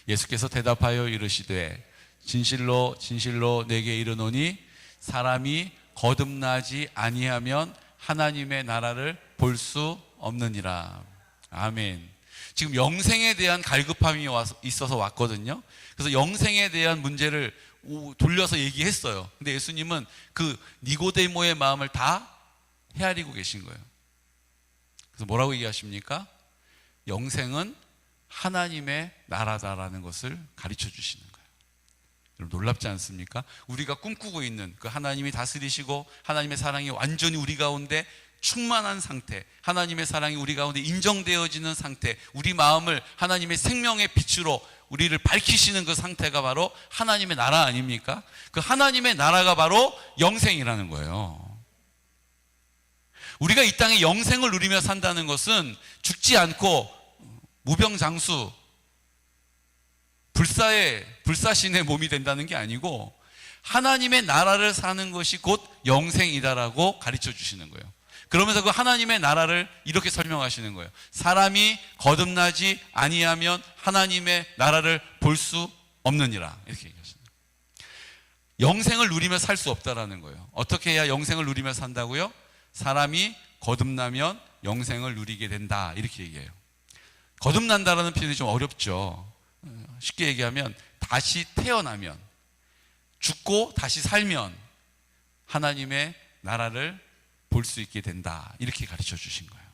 예수께서 대답하여 이르시되 진실로 진실로 내게 이르노니 사람이 거듭나지 아니하면 하나님의 나라를 볼 수 없느니라. 아멘. 지금 영생에 대한 갈급함이 있어서 왔거든요. 그래서 영생에 대한 문제를 돌려서 얘기했어요. 근데 예수님은 그 니고데모의 마음을 다 헤아리고 계신 거예요. 그래서 뭐라고 얘기하십니까? 영생은 하나님의 나라다라는 것을 가르쳐 주시는 거예요. 여러분 놀랍지 않습니까? 우리가 꿈꾸고 있는 그 하나님이 다스리시고 하나님의 사랑이 완전히 우리 가운데 충만한 상태, 하나님의 사랑이 우리 가운데 인정되어지는 상태, 우리 마음을 하나님의 생명의 빛으로 우리를 밝히시는 그 상태가 바로 하나님의 나라 아닙니까? 그 하나님의 나라가 바로 영생이라는 거예요. 우리가 이 땅에 영생을 누리며 산다는 것은 죽지 않고 무병장수 불사신의 몸이 된다는 게 아니고 하나님의 나라를 사는 것이 곧 영생이다라고 가르쳐 주시는 거예요. 그러면서 그 하나님의 나라를 이렇게 설명하시는 거예요. 사람이 거듭나지 아니하면 하나님의 나라를 볼 수 없느니라. 이렇게 얘기하시는 거예요. 영생을 누리며 살 수 없다라는 거예요. 어떻게 해야 영생을 누리며 산다고요? 사람이 거듭나면 영생을 누리게 된다. 이렇게 얘기해요. 거듭난다라는 표현이 좀 어렵죠. 쉽게 얘기하면 다시 태어나면, 죽고 다시 살면 하나님의 나라를 볼 수 있게 된다. 이렇게 가르쳐 주신 거예요.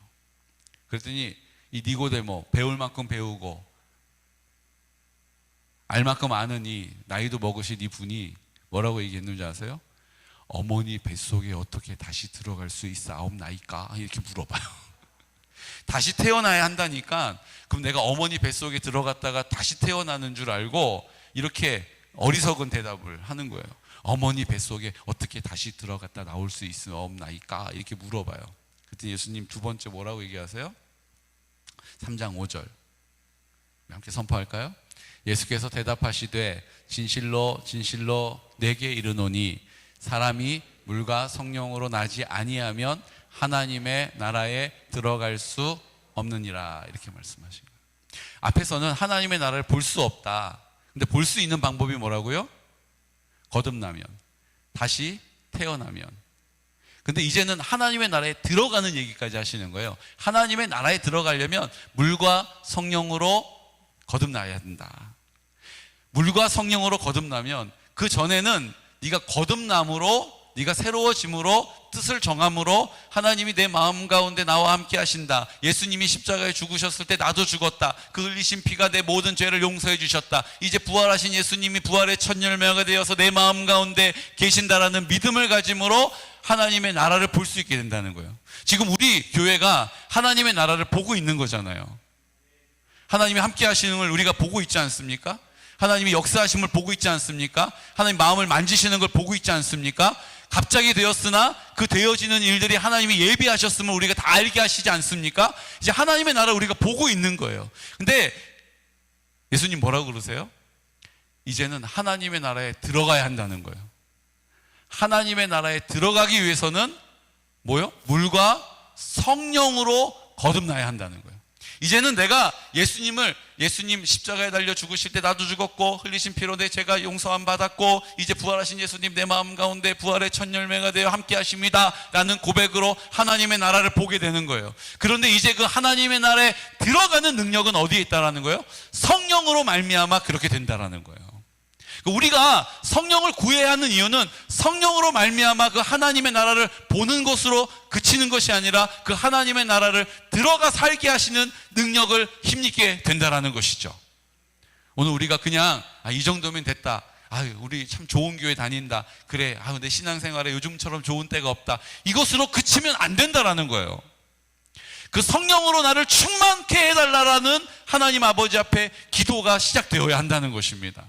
그랬더니 이 니고데모, 배울 만큼 배우고 알 만큼 아는 이 나이도 먹으신 이 분이 뭐라고 얘기했는지 아세요? 어머니 뱃속에 어떻게 다시 들어갈 수 있사옵나이까? 이렇게 물어봐요. 다시 태어나야 한다니까 그럼 내가 어머니 뱃속에 들어갔다가 다시 태어나는 줄 알고 이렇게 어리석은 대답을 하는 거예요. 어머니 뱃속에 어떻게 다시 들어갔다 나올 수 있사옵나이까? 이렇게 물어봐요. 그때 예수님 두 번째 뭐라고 얘기하세요? 3장 5절 함께 선포할까요? 예수께서 대답하시되 진실로 진실로 내게 이르노니 사람이 물과 성령으로 나지 아니하면 하나님의 나라에 들어갈 수 없느니라. 이렇게 말씀하신 거예요. 앞에서는 하나님의 나라를 볼 수 없다. 근데 볼 수 있는 방법이 뭐라고요? 거듭나면, 다시 태어나면. 근데 이제는 하나님의 나라에 들어가는 얘기까지 하시는 거예요. 하나님의 나라에 들어가려면 물과 성령으로 거듭나야 된다. 물과 성령으로 거듭나면 그 전에는 네가 거듭남으로, 네가 새로워짐으로, 뜻을 정함으로 하나님이 내 마음 가운데 나와 함께 하신다. 예수님이 십자가에 죽으셨을 때 나도 죽었다. 그 흘리신 피가 내 모든 죄를 용서해 주셨다. 이제 부활하신 예수님이 부활의 첫 열매가 되어서 내 마음 가운데 계신다라는 믿음을 가짐으로 하나님의 나라를 볼 수 있게 된다는 거예요. 지금 우리 교회가 하나님의 나라를 보고 있는 거잖아요. 하나님이 함께 하시는 걸 우리가 보고 있지 않습니까? 하나님이 역사하심을 보고 있지 않습니까? 하나님 마음을 만지시는 걸 보고 있지 않습니까? 갑자기 되었으나 그 되어지는 일들이 하나님이 예비하셨음을 우리가 다 알게 하시지 않습니까? 이제 하나님의 나라를 우리가 보고 있는 거예요. 근데 예수님 뭐라고 그러세요? 이제는 하나님의 나라에 들어가야 한다는 거예요. 하나님의 나라에 들어가기 위해서는 뭐요? 물과 성령으로 거듭나야 한다는 거예요. 이제는 내가 예수님 십자가에 달려 죽으실 때 나도 죽었고 흘리신 피로 내 죄가 용서함 받았고 이제 부활하신 예수님 내 마음 가운데 부활의 첫 열매가 되어 함께 하십니다 라는 고백으로 하나님의 나라를 보게 되는 거예요. 그런데 이제 그 하나님의 나라에 들어가는 능력은 어디에 있다라는 거예요? 성령으로 말미암아 그렇게 된다라는 거예요. 우리가 성령을 구해야 하는 이유는 성령으로 말미암아 그 하나님의 나라를 보는 것으로 그치는 것이 아니라 그 하나님의 나라를 들어가 살게 하시는 능력을 힘입게 된다라는 것이죠. 오늘 우리가 그냥 이 정도면 됐다, 아유, 우리 참 좋은 교회 다닌다. 그래, 내 신앙생활에 요즘처럼 좋은 때가 없다. 이것으로 그치면 안 된다라는 거예요. 그 성령으로 나를 충만케 해달라라는 하나님 아버지 앞에 기도가 시작되어야 한다는 것입니다.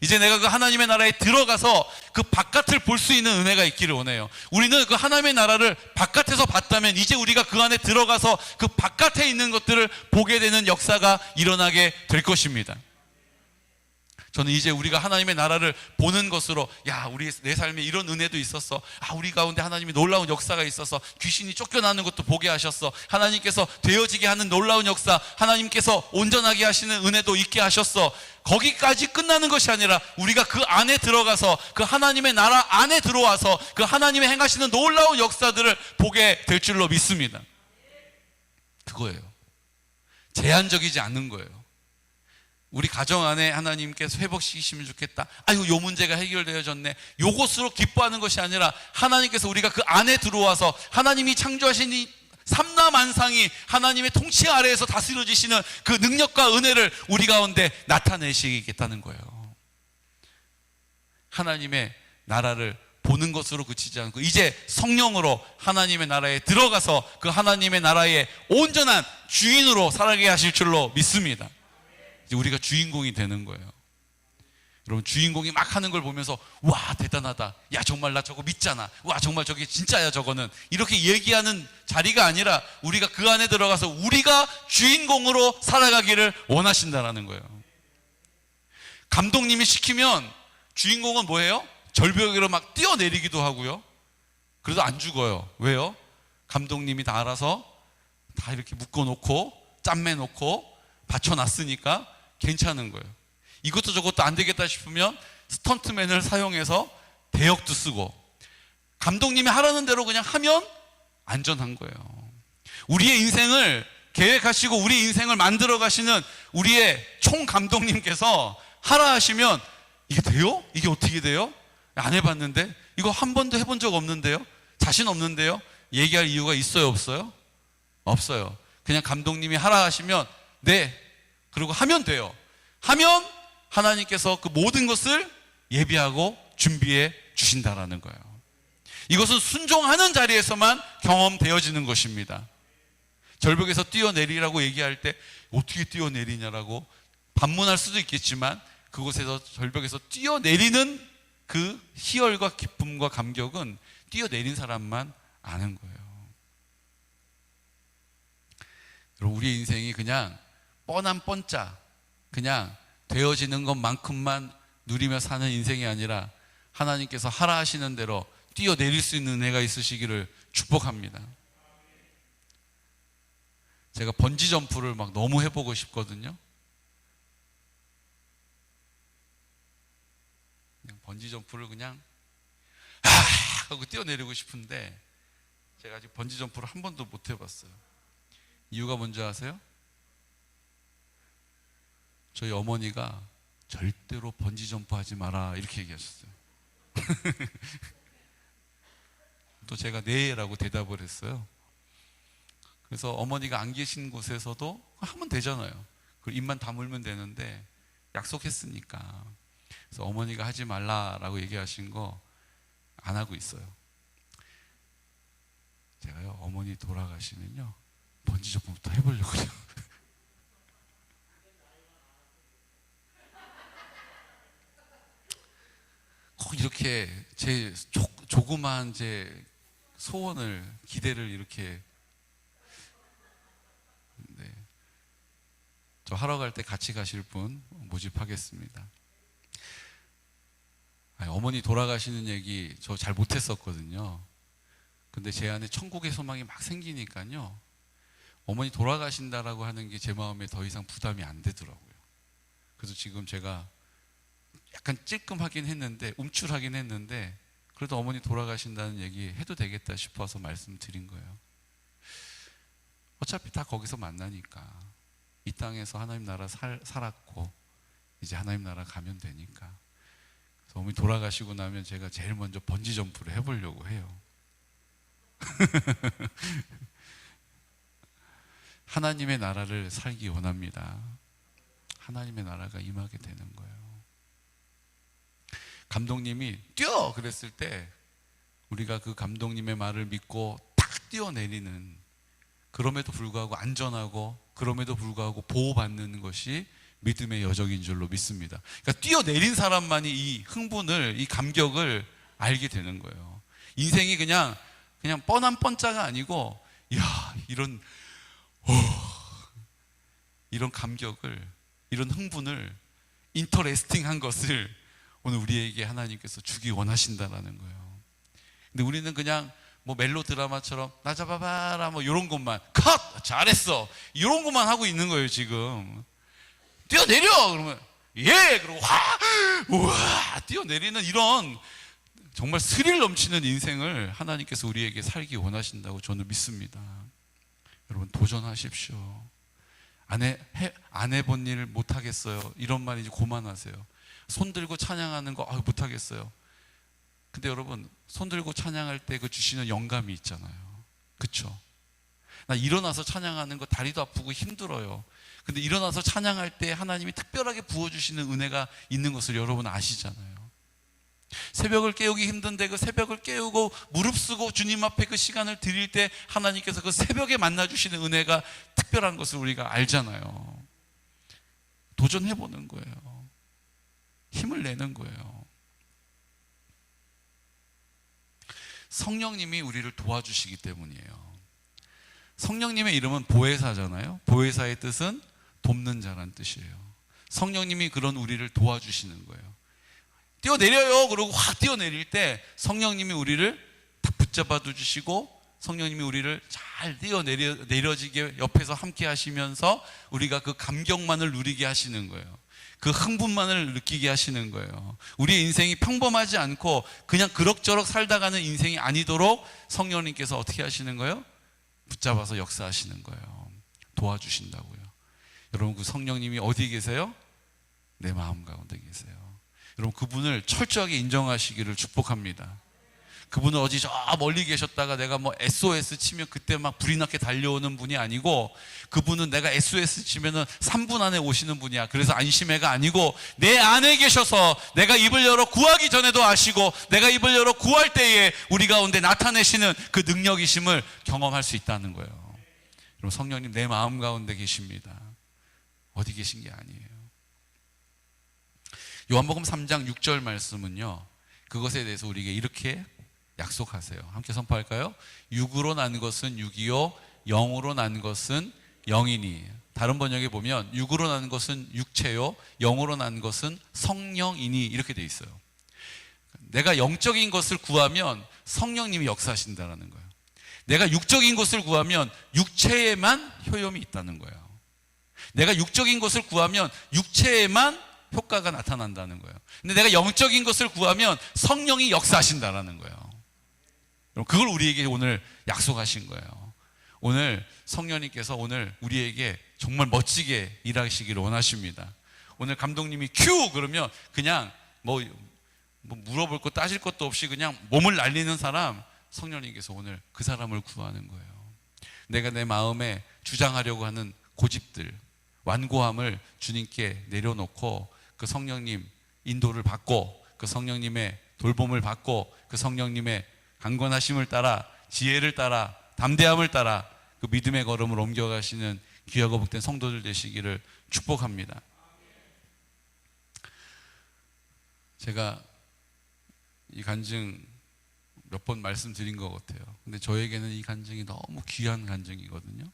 이제 내가 그 하나님의 나라에 들어가서 그 바깥을 볼 수 있는 은혜가 있기를 원해요. 우리는 그 하나님의 나라를 바깥에서 봤다면 이제 우리가 그 안에 들어가서 그 바깥에 있는 것들을 보게 되는 역사가 일어나게 될 것입니다. 저는 이제 우리가 하나님의 나라를 보는 것으로, 야, 우리 내 삶에 이런 은혜도 있었어. 우리 가운데 하나님이 놀라운 역사가 있어서 귀신이 쫓겨나는 것도 보게 하셨어. 하나님께서 되어지게 하는 놀라운 역사, 하나님께서 온전하게 하시는 은혜도 있게 하셨어. 거기까지 끝나는 것이 아니라 우리가 그 안에 들어가서 그 하나님의 나라 안에 들어와서 그 하나님의 행하시는 놀라운 역사들을 보게 될 줄로 믿습니다. 그거예요. 제한적이지 않는 거예요. 우리 가정 안에 하나님께서 회복시키시면 좋겠다. 아이고, 요 문제가 해결되어졌네. 요것으로 기뻐하는 것이 아니라 하나님께서 우리가 그 안에 들어와서 하나님이 창조하신 이 삼라만상이 하나님의 통치 아래에서 다스려지시는 그 능력과 은혜를 우리 가운데 나타내시겠다는 거예요. 하나님의 나라를 보는 것으로 그치지 않고 이제 성령으로 하나님의 나라에 들어가서 그 하나님의 나라의 온전한 주인으로 살아가게 하실 줄로 믿습니다. 이제 우리가 주인공이 되는 거예요. 여러분, 주인공이 막 하는 걸 보면서 와, 대단하다. 야, 정말 나 저거 믿잖아. 와, 정말 저게 진짜야, 저거는. 이렇게 얘기하는 자리가 아니라 우리가 그 안에 들어가서 우리가 주인공으로 살아가기를 원하신다라는 거예요. 감독님이 시키면 주인공은 뭐예요? 절벽 위로 막 뛰어내리기도 하고요. 그래도 안 죽어요. 왜요? 감독님이 다 알아서 다 이렇게 묶어놓고 짬매놓고 받쳐놨으니까 괜찮은 거예요. 이것도 저것도 안 되겠다 싶으면 스턴트맨을 사용해서 대역도 쓰고, 감독님이 하라는 대로 그냥 하면 안전한 거예요. 우리의 인생을 계획하시고 우리 인생을 만들어 가시는 우리의 총 감독님께서 하라 하시면 이게 돼요? 이게 어떻게 돼요? 안 해봤는데? 이거 한 번도 해본 적 없는데요? 자신 없는데요? 얘기할 이유가 있어요, 없어요? 없어요. 그냥 감독님이 하라 하시면 네, 그리고 하면 돼요. 하면 하나님께서 그 모든 것을 예비하고 준비해 주신다라는 거예요. 이것은 순종하는 자리에서만 경험되어지는 것입니다. 절벽에서 뛰어내리라고 얘기할 때 어떻게 뛰어내리냐라고 반문할 수도 있겠지만, 그곳에서 절벽에서 뛰어내리는 그 희열과 기쁨과 감격은 뛰어내린 사람만 아는 거예요. 여러분, 우리의 인생이 그냥 뻔한 뻔짜, 그냥 되어지는 것만큼만 누리며 사는 인생이 아니라 하나님께서 하라 하시는 대로 뛰어내릴 수 있는 은혜가 있으시기를 축복합니다. 제가 번지 점프를 막 너무 해보고 싶거든요. 그냥 번지 점프를 그냥 하고 뛰어내리고 싶은데 제가 아직 번지 점프를 한 번도 못 해봤어요. 이유가 뭔지 아세요? 저희 어머니가 절대로 번지 점프 하지 마라 이렇게 얘기하셨어요. 또 제가 네라고 대답을 했어요. 그래서 어머니가 안 계신 곳에서도 하면 되잖아요. 그리고 입만 다물면 되는데 약속했으니까. 그래서 어머니가 하지 말라라고 얘기하신 거 안 하고 있어요. 제가요, 어머니 돌아가시면요, 번지 점프부터 해보려고요. 꼭 이렇게 제 조그만 제 소원을, 기대를 이렇게, 네, 저 하러 갈 때 같이 가실 분 모집하겠습니다. 아니, 어머니 돌아가시는 얘기 저 잘 못했었거든요. 근데 제 안에 천국의 소망이 막 생기니까요, 어머니 돌아가신다라고 하는 게 제 마음에 더 이상 부담이 안 되더라고요. 그래서 지금 제가 약간 찔끔하긴 했는데, 움찔하긴 했는데, 그래도 어머니 돌아가신다는 얘기 해도 되겠다 싶어서 말씀드린 거예요. 어차피 다 거기서 만나니까, 이 땅에서 하나님 나라 살았고 이제 하나님 나라 가면 되니까. 그래서 어머니 돌아가시고 나면 제가 제일 먼저 번지 점프를 해보려고 해요. 하나님의 나라를 살기 원합니다. 하나님의 나라가 임하게 되는 거예요. 감독님이 뛰어! 그랬을 때 우리가 그 감독님의 말을 믿고 딱 뛰어내리는, 그럼에도 불구하고 안전하고 그럼에도 불구하고 보호받는 것이 믿음의 여정인 줄로 믿습니다. 그러니까 뛰어내린 사람만이 이 흥분을, 이 감격을 알게 되는 거예요. 인생이 그냥 뻔한 뻔짜가 아니고, 이야, 이런 감격을, 이런 흥분을, 인터레스팅한 것을 오늘 우리에게 하나님께서 주기 원하신다라는 거예요. 근데 우리는 그냥 뭐 멜로 드라마처럼 나 잡아봐라 뭐 이런 것만, 컷! 잘했어! 이런 것만 하고 있는 거예요 지금. 뛰어내려! 그러면 예! 그러고 우와! 뛰어내리는 이런 정말 스릴 넘치는 인생을 하나님께서 우리에게 살기 원하신다고 저는 믿습니다. 여러분 도전하십시오. 안 해본 일 못하겠어요, 이런 말 이제 그만하세요. 손 들고 찬양하는 거 못하겠어요. 근데 여러분 손 들고 찬양할 때 그 주시는 영감이 있잖아요. 그쵸? 나 일어나서 찬양하는 거 다리도 아프고 힘들어요. 근데 일어나서 찬양할 때 하나님이 특별하게 부어주시는 은혜가 있는 것을 여러분 아시잖아요. 새벽을 깨우기 힘든데 그 새벽을 깨우고 무릅쓰고 주님 앞에 그 시간을 드릴 때 하나님께서 그 새벽에 만나주시는 은혜가 특별한 것을 우리가 알잖아요. 도전해보는 거예요. 힘을 내는 거예요. 성령님이 우리를 도와주시기 때문이에요. 성령님의 이름은 보혜사잖아요. 보혜사의 뜻은 돕는 자란 뜻이에요. 성령님이 그런 우리를 도와주시는 거예요. 뛰어내려요! 그러고 확 뛰어내릴 때 성령님이 우리를 다 붙잡아도 주시고, 성령님이 우리를 잘 뛰어내려지게 옆에서 함께 하시면서 우리가 그 감격만을 누리게 하시는 거예요. 그 흥분만을 느끼게 하시는 거예요. 우리의 인생이 평범하지 않고 그냥 그럭저럭 살다가는 인생이 아니도록 성령님께서 어떻게 하시는 거예요? 붙잡아서 역사하시는 거예요. 도와주신다고요. 여러분 그 성령님이 어디 계세요? 내 마음 가운데 계세요. 여러분 그분을 철저하게 인정하시기를 축복합니다. 그분은 어디 저 멀리 계셨다가 내가 뭐 SOS 치면 그때 막 불이 나게 달려오는 분이 아니고, 그분은 내가 SOS 치면은 3분 안에 오시는 분이야. 그래서 안심해가 아니고 내 안에 계셔서 내가 입을 열어 구하기 전에도 아시고 내가 입을 열어 구할 때에 우리 가운데 나타내시는 그 능력이심을 경험할 수 있다는 거예요. 여러분 성령님 내 마음 가운데 계십니다. 어디 계신 게 아니에요. 요한복음 3장 6절 말씀은요, 그것에 대해서 우리에게 이렇게 약속하세요. 함께 선포할까요? 육으로 난 것은 육이요 영으로 난 것은 영이니. 다른 번역에 보면 육으로 난 것은 육체요 영으로 난 것은 성령이니, 이렇게 돼 있어요. 내가 영적인 것을 구하면 성령님이 역사하신다는 거예요. 내가 육적인 것을 구하면 육체에만 효염이 있다는 거예요. 내가 육적인 것을 구하면 육체에만 효과가 나타난다는 거예요. 근데 내가 영적인 것을 구하면 성령이 역사하신다는 거예요. 그걸 우리에게 오늘 약속하신 거예요. 오늘 성령님께서 오늘 우리에게 정말 멋지게 일하시기를 원하십니다. 오늘 감독님이 큐! 그러면 그냥 뭐 물어볼 것 따질 것도 없이 그냥 몸을 날리는 사람, 성령님께서 오늘 그 사람을 구하는 거예요. 내가 내 마음에 주장하려고 하는 고집들, 완고함을 주님께 내려놓고 그 성령님 인도를 받고 그 성령님의 돌봄을 받고 그 성령님의 강건하심을 따라 지혜를 따라 담대함을 따라 그 믿음의 걸음을 옮겨가시는 귀하고 복된 성도들 되시기를 축복합니다. 제가 이 간증 몇 번 말씀드린 것 같아요. 근데 저에게는 이 간증이 너무 귀한 간증이거든요.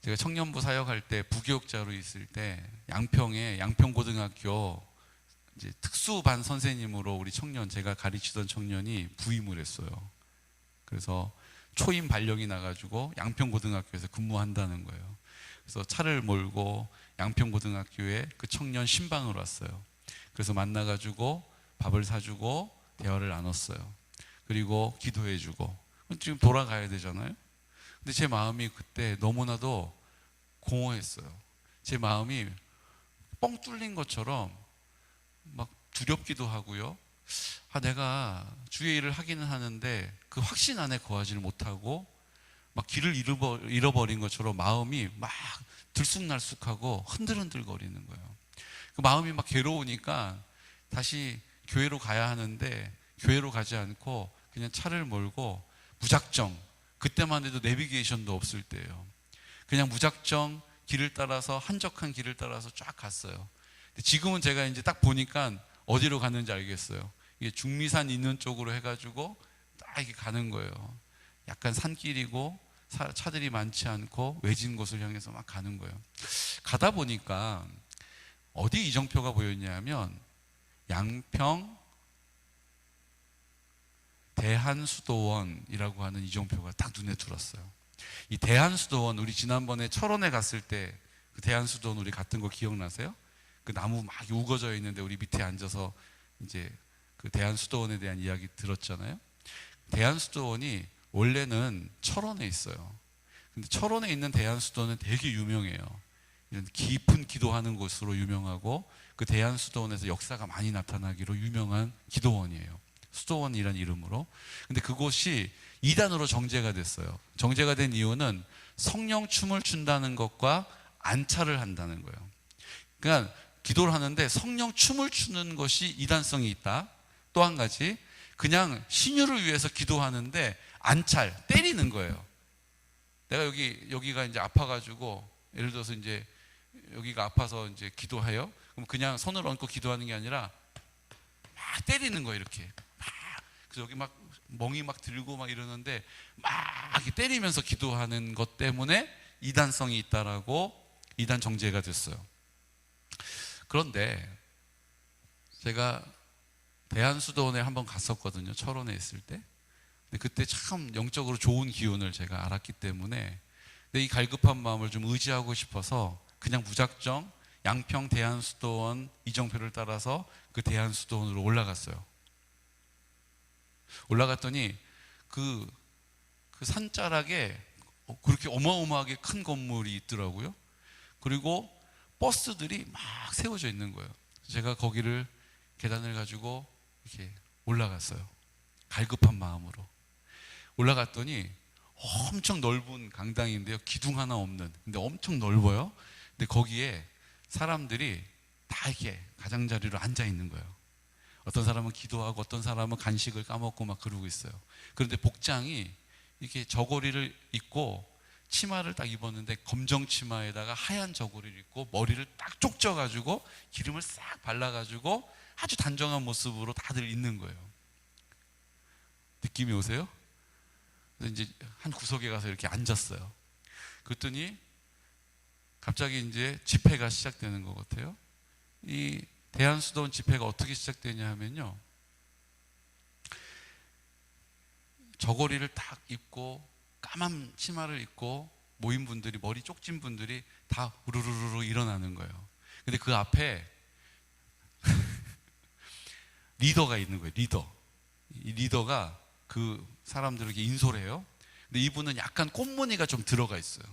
제가 청년부 사역할 때 부교육자로 있을 때 양평에 양평고등학교 이제 특수반 선생님으로 우리 청년, 제가 가르치던 청년이 부임을 했어요. 그래서 초임 발령이 나가지고 양평고등학교에서 근무한다는 거예요. 그래서 차를 몰고 양평고등학교에 그 청년 신방을 왔어요. 그래서 만나가지고 밥을 사주고 대화를 나눴어요. 그리고 기도해주고. 지금 돌아가야 되잖아요. 근데 제 마음이 그때 너무나도 공허했어요. 제 마음이 뻥 뚫린 것처럼 막 두렵기도 하고요. 내가 주의 일을 하기는 하는데 그 확신 안에 거하지를 못하고 막 길을 잃어버린 것처럼 마음이 막 들쑥날쑥하고 흔들흔들거리는 거예요. 그 마음이 막 괴로우니까 다시 교회로 가야 하는데 교회로 가지 않고 그냥 차를 몰고 무작정, 그때만 해도 내비게이션도 없을 때예요. 그냥 무작정 길을 따라서, 한적한 길을 따라서 쫙 갔어요. 근데 지금은 제가 이제 딱 보니까 어디로 갔는지 알겠어요. 이게 중미산 있는 쪽으로 해가지고 딱 이렇게 가는 거예요. 약간 산길이고 차들이 많지 않고 외진 곳을 향해서 막 가는 거예요. 가다 보니까 어디 이정표가 보였냐면 양평 대한수도원이라고 하는 이정표가 딱 눈에 들었어요. 이 대한수도원, 우리 지난번에 철원에 갔을 때 그 대한수도원 우리 갔던 거 기억나세요? 그 나무 막 우거져 있는데 우리 밑에 앉아서 이제 그 대한수도원에 대한 이야기 들었잖아요. 대한수도원이 원래는 철원에 있어요. 근데 철원에 있는 대한수도원은 되게 유명해요. 이런 깊은 기도하는 곳으로 유명하고 그 대한수도원에서 역사가 많이 나타나기로 유명한 기도원이에요. 수도원이라는 이름으로. 근데 그곳이 이단으로 정제가 됐어요. 정제가 된 이유는 성령 춤을 춘다는 것과 안차를 한다는 거예요. 그러니까 기도를 하는데 성령 춤을 추는 것이 이단성이 있다. 또 한 가지, 그냥 신유를 위해서 기도하는데 안찰, 때리는 거예요. 내가 여기가 이제 아파가지고, 예를 들어서 이제 여기가 아파서 이제 기도해요. 그럼 그냥 손을 얹고 기도하는 게 아니라 막 때리는 거예요, 이렇게. 막. 그래서 여기 막 멍이 막 들고 막 이러는데 막 이렇게 때리면서 기도하는 것 때문에 이단성이 있다라고 이단 정제가 됐어요. 그런데 제가 대한수도원에 한번 갔었거든요. 철원에 있을 때. 근데 그때 참 영적으로 좋은 기운을 제가 알았기 때문에, 근데 이 갈급한 마음을 좀 의지하고 싶어서 그냥 무작정 양평 대한수도원 이정표를 따라서 그 대한수도원으로 올라갔어요. 올라갔더니 그 산자락에 그렇게 어마어마하게 큰 건물이 있더라고요. 그리고 버스들이 막 세워져 있는 거예요. 제가 거기를 계단을 가지고 이렇게 올라갔어요. 갈급한 마음으로 올라갔더니 엄청 넓은 강당인데요, 기둥 하나 없는, 근데 엄청 넓어요. 근데 거기에 사람들이 다 이렇게 가장자리로 앉아 있는 거예요. 어떤 사람은 기도하고 어떤 사람은 간식을 까먹고 막 그러고 있어요. 그런데 복장이 이렇게 저고리를 입고 치마를 딱 입었는데 검정 치마에다가 하얀 저고리를 입고 머리를 딱 쪽져가지고 기름을 싹 발라가지고 아주 단정한 모습으로 다들 있는 거예요. 느낌이 오세요? 그래서 이제 한 구석에 가서 이렇게 앉았어요. 그랬더니 갑자기 이제 집회가 시작되는 것 같아요. 이 대한수도원 집회가 어떻게 시작되냐 하면요, 저고리를 딱 입고 까만 치마를 입고 모인 분들이, 머리 쪽진 분들이 다 우르르르 일어나는 거예요. 근데 그 앞에 리더가 있는 거예요. 이 리더가 그 사람들에게 인솔을 해요. 근데 이분은 약간 꽃무늬가 좀 들어가 있어요.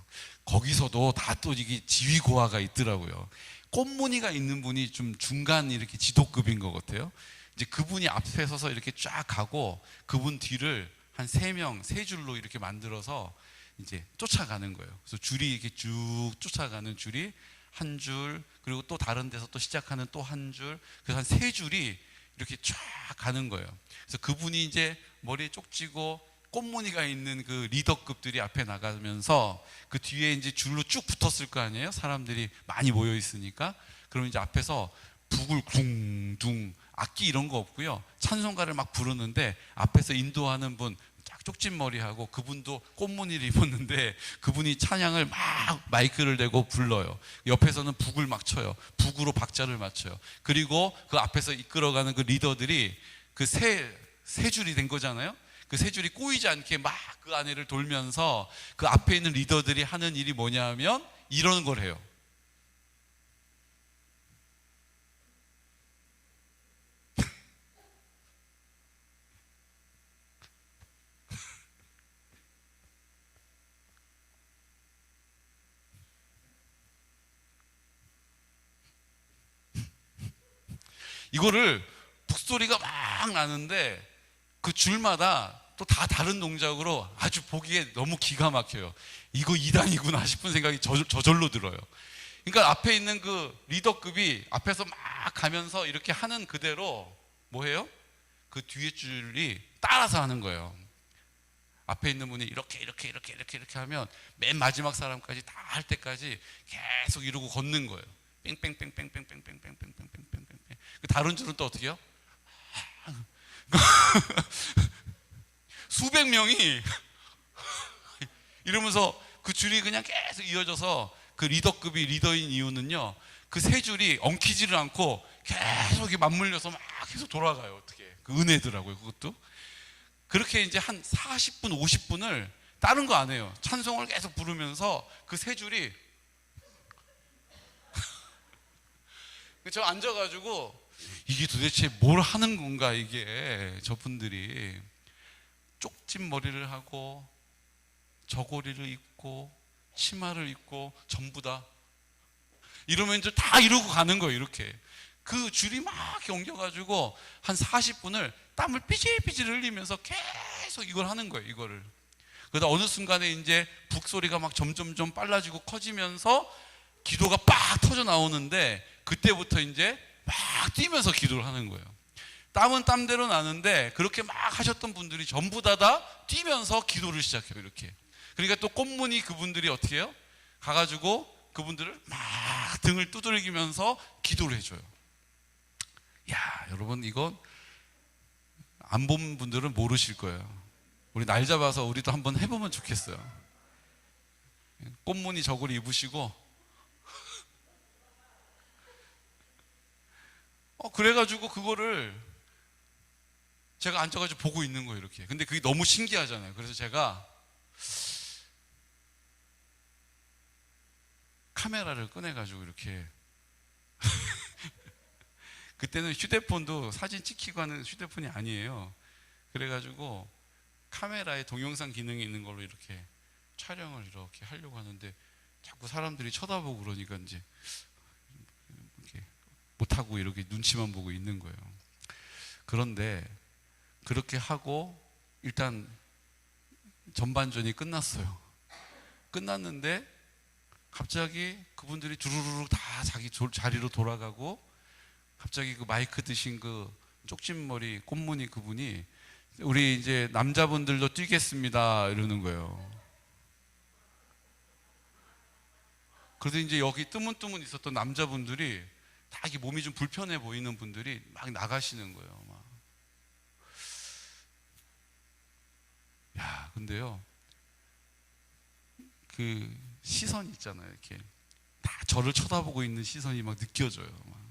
거기서도 다 또 이게 지위고하가 있더라고요. 꽃무늬가 있는 분이 좀 중간 이렇게 지도급인 것 같아요. 이제 그분이 앞에 서서 이렇게 쫙 가고 그분 뒤를 한 3명, 3줄로 이렇게 만들어서 이제 쫓아가는 거예요. 그래서 줄이 이렇게 쭉 쫓아가는 줄이 한 줄, 그리고 또 다른 데서 또 시작하는 또 한 줄, 그래서 한 3줄이 이렇게 쫙 가는 거예요. 그래서 그분이 이제 머리에 쪽지고 꽃무늬가 있는 그 리더급들이 앞에 나가면서 그 뒤에 이제 줄로 쭉 붙었을 거 아니에요? 사람들이 많이 모여 있으니까. 그럼 이제 앞에서 북을 쿵둥, 악기 이런 거 없고요, 찬송가를 막 부르는데 앞에서 인도하는 분, 쫙 쪽진 머리하고 그분도 꽃무늬를 입었는데 그분이 찬양을 막 마이크를 대고 불러요. 옆에서는 북을 막 쳐요. 북으로 박자를 맞춰요. 그리고 그 앞에서 이끌어가는 그 리더들이 그 세 줄이 된 거잖아요. 그 세 줄이 꼬이지 않게 막 그 안에를 돌면서 그 앞에 있는 리더들이 하는 일이 뭐냐 하면 이런 걸 해요. 이거를 북소리가 막 나는데 그 줄마다 또 다 다른 동작으로 아주 보기에 너무 기가 막혀요. 이거 이단이구나 싶은 생각이 저절로 들어요. 그러니까 앞에 있는 그 리더급이 앞에서 막 가면서 이렇게 하는 그대로 뭐해요? 그 뒤에 줄이 따라서 하는 거예요. 앞에 있는 분이 이렇게 하면 맨 마지막 사람까지 다 할 때까지 계속 이러고 걷는 거예요. 뺑뺑뺑뺑뺑뺑뺑뺑뺑뺑뺑뺑뺑뺑. 다른 줄은 또 어떻게 해요? 수백 명이 이러면서 그 줄이 그냥 계속 이어져서 그 리더급이 리더인 이유는요, 그 세 줄이 엉키지를 않고 계속 맞물려서 막 계속 돌아가요. 어떻게 그 은혜더라고요. 그것도 그렇게 이제 한 40분 50분을 다른 거 안 해요. 찬송을 계속 부르면서 그 세 줄이 저 앉아가지고 이게 도대체 뭘 하는 건가, 이게. 저분들이 쪽진 머리를 하고 저고리를 입고 치마를 입고 전부 다 이러면 이제 다 이러고 가는 거예요. 이렇게 그 줄이 막 이렇게 옮겨가지고 한 40분을 땀을 삐질삐질 흘리면서 계속 이걸 하는 거예요. 이거를. 그러다 어느 순간에 이제 북소리가 막 점점 빨라지고 커지면서 기도가 빡 터져 나오는데, 그때부터 이제 막 뛰면서 기도를 하는 거예요. 땀은 땀대로 나는데 그렇게 막 하셨던 분들이 전부 다 뛰면서 기도를 시작해요. 이렇게. 그러니까 또 꽃무늬 그분들이 어떻게 해요? 가가지고 그분들을 막 등을 두들기면서 기도를 해줘요. 야, 여러분, 이건 안 본 분들은 모르실 거예요. 우리 날 잡아서 우리도 한번 해보면 좋겠어요. 꽃무늬 저고리 입으시고 그래가지고 그거를 제가 앉아가지고 보고 있는 거예요. 이렇게. 근데 그게 너무 신기하잖아요. 그래서 제가 카메라를 꺼내가지고 이렇게 그때는 휴대폰도 사진 찍히고 하는 휴대폰이 아니에요. 그래가지고 카메라에 동영상 기능이 있는 걸로 이렇게 촬영을 이렇게 하려고 하는데 자꾸 사람들이 쳐다보고 그러니까 이제 이렇게 못하고 이렇게 눈치만 보고 있는 거예요. 그런데 그렇게 하고 일단 전반전이 끝났어요. 끝났는데 갑자기 그분들이 두루루룩 다 자기 자리로 돌아가고, 갑자기 그 마이크 드신 그 쪽진머리 꽃무늬 그분이 우리 이제 남자분들도 뛰겠습니다 이러는 거예요. 그래도 이제 여기 뜨문뜨문 있었던 남자분들이 다 이게 몸이 좀 불편해 보이는 분들이 막 나가시는 거예요. 막. 야, 근데요, 그 시선이 있잖아요. 이렇게 다 저를 쳐다보고 있는 시선이 막 느껴져요. 막.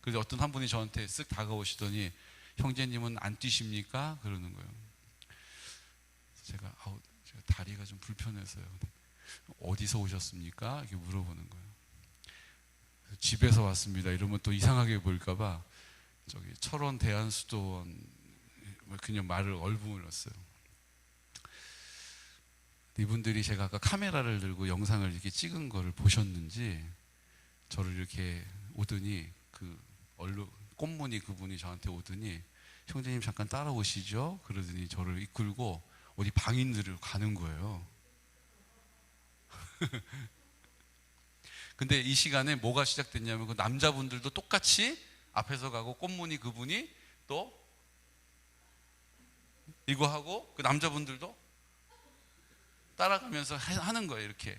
그래서 어떤 한 분이 저한테 쓱 다가오시더니 형제님은 안 뛰십니까? 그러는 거예요. 제가 제가 다리가 좀 불편해서요. 어디서 오셨습니까? 이렇게 물어보는 거예요. 집에서 왔습니다. 이러면 또 이상하게 보일까봐 저기 철원 대한수도원 그냥 말을 얼부물었어요. 이분들이 제가 아까 카메라를 들고 영상을 이렇게 찍은 거를 보셨는지 저를 이렇게 오더니 그 꽃무늬 그분이 저한테 오더니 형제님 잠깐 따라오시죠? 그러더니 저를 이끌고 어디 방인들을 가는 거예요. 근데 이 시간에 뭐가 시작됐냐면 그 남자분들도 똑같이 앞에서 가고 꽃무늬 그분이 또 이거 하고 그 남자분들도 따라가면서 하는 거예요. 이렇게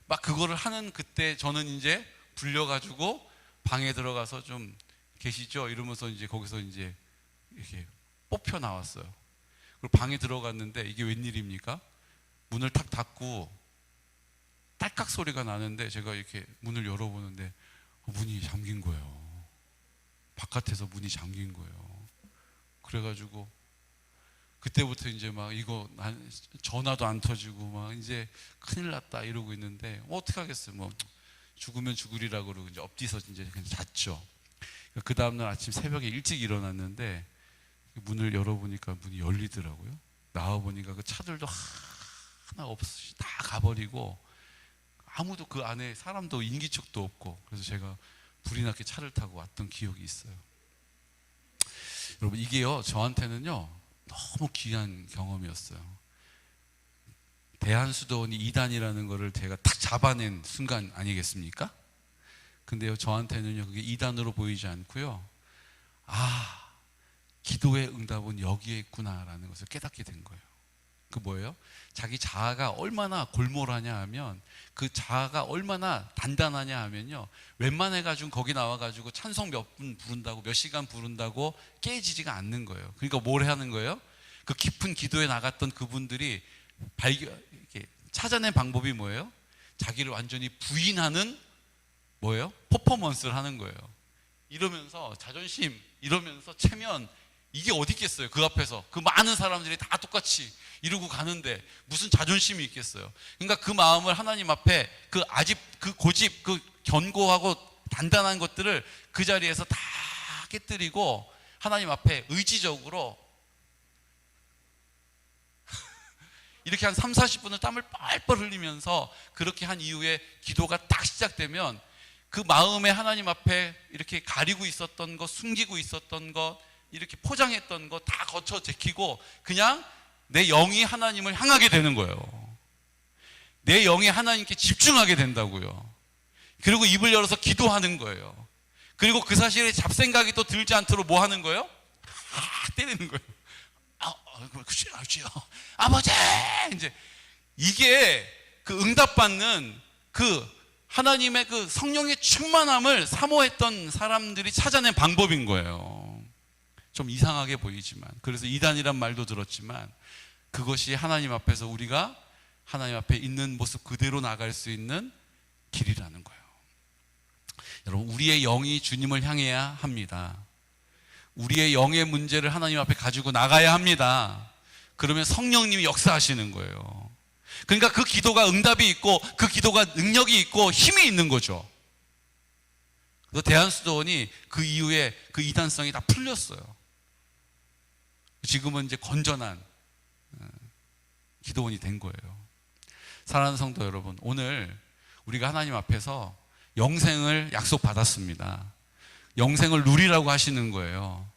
막 그거를 하는 그때 저는 이제 불려가지고 방에 들어가서 좀 계시죠? 이러면서 이제 거기서 이제 이렇게 뽑혀 나왔어요. 그리고 방에 들어갔는데 이게 웬일입니까? 문을 탁 닫고 딸깍 소리가 나는데 제가 이렇게 문을 열어보는데 문이 잠긴 거예요. 바깥에서 문이 잠긴 거예요. 그래가지고 그때부터 이제 막 이거 전화도 안 터지고 막 이제 큰일 났다 이러고 있는데 어떻게 하겠어요? 뭐 죽으면 죽으리라고 그러고 이제 엎디서 이제 그냥 잤죠. 그 다음날 아침 새벽에 일찍 일어났는데 문을 열어보니까 문이 열리더라고요. 나와보니까 그 차들도 하나 없이 다 가버리고 아무도 그 안에 사람도 인기척도 없고, 그래서 제가 불이 나게 차를 타고 왔던 기억이 있어요. 여러분, 이게요 저한테는요 너무 귀한 경험이었어요. 대한수도원이 2단이라는 거를 제가 딱 잡아낸 순간 아니겠습니까? 근데요, 저한테는요, 그게 이단으로 보이지 않고요. 아, 기도의 응답은 여기에 있구나라는 것을 깨닫게 된 거예요. 그 뭐예요? 자기 자아가 얼마나 골몰하냐 하면, 그 자아가 얼마나 단단하냐 하면요, 웬만해가지고 거기 나와가지고 찬송 몇 분 부른다고, 몇 시간 부른다고 깨지지가 않는 거예요. 그러니까 뭘 하는 거예요? 그 깊은 기도에 나갔던 그분들이 이렇게 찾아낸 방법이 뭐예요? 자기를 완전히 부인하는 뭐예요? 퍼포먼스를 하는 거예요. 이러면서 자존심, 이러면서 체면, 이게 어디 있겠어요? 그 앞에서 그 많은 사람들이 다 똑같이 이러고 가는데 무슨 자존심이 있겠어요? 그러니까 그 마음을 하나님 앞에, 그 아집, 그 고집, 그 견고하고 단단한 것들을 그 자리에서 다 깨뜨리고 하나님 앞에 의지적으로 이렇게 한 3, 40분을 땀을 뻘뻘 흘리면서 그렇게 한 이후에 기도가 딱 시작되면 그 마음에 하나님 앞에 이렇게 가리고 있었던 것, 숨기고 있었던 것, 이렇게 포장했던 거 다 거쳐 제키고 그냥 내 영이 하나님을 향하게 되는 거예요. 내 영이 하나님께 집중하게 된다고요. 그리고 입을 열어서 기도하는 거예요. 그리고 그 사실에 잡생각이 또 들지 않도록 뭐 하는 거예요? 때리는 거예요. 아버지! 이제 이게 그 응답받는 그 하나님의 그 성령의 충만함을 사모했던 사람들이 찾아낸 방법인 거예요. 좀 이상하게 보이지만, 그래서 이단이란 말도 들었지만, 그것이 하나님 앞에서 우리가 하나님 앞에 있는 모습 그대로 나갈 수 있는 길이라는 거예요. 여러분, 우리의 영이 주님을 향해야 합니다. 우리의 영의 문제를 하나님 앞에 가지고 나가야 합니다. 그러면 성령님이 역사하시는 거예요. 그러니까 그 기도가 응답이 있고, 그 기도가 능력이 있고 힘이 있는 거죠. 그래서 대한수도원이 그 이후에 그 이단성이 다 풀렸어요. 지금은 이제 건전한 기도원이 된 거예요. 사랑하는 성도 여러분, 오늘 우리가 하나님 앞에서 영생을 약속받았습니다. 영생을 누리라고 하시는 거예요.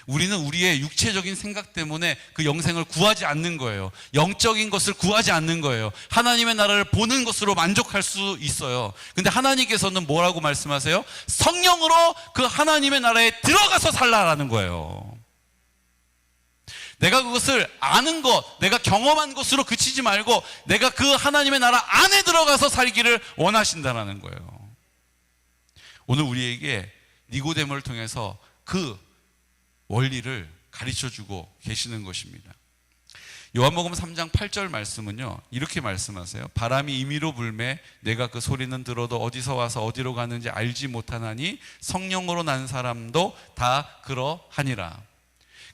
우리는 우리의 육체적인 생각 때문에 그 영생을 구하지 않는 거예요. 영적인 것을 구하지 않는 거예요. 하나님의 나라를 보는 것으로 만족할 수 있어요. 근데 하나님께서는 뭐라고 말씀하세요? 성령으로 그 하나님의 나라에 들어가서 살라라는 거예요. 내가 그것을 아는 것, 내가 경험한 것으로 그치지 말고 내가 그 하나님의 나라 안에 들어가서 살기를 원하신다는 거예요. 오늘 우리에게 니고데모를 통해서 그 원리를 가르쳐주고 계시는 것입니다. 요한복음 3장 8절 말씀은요, 이렇게 말씀하세요. 바람이 임의로 불매 내가 그 소리는 들어도 어디서 와서 어디로 가는지 알지 못하나니 성령으로 난 사람도 다 그러하니라.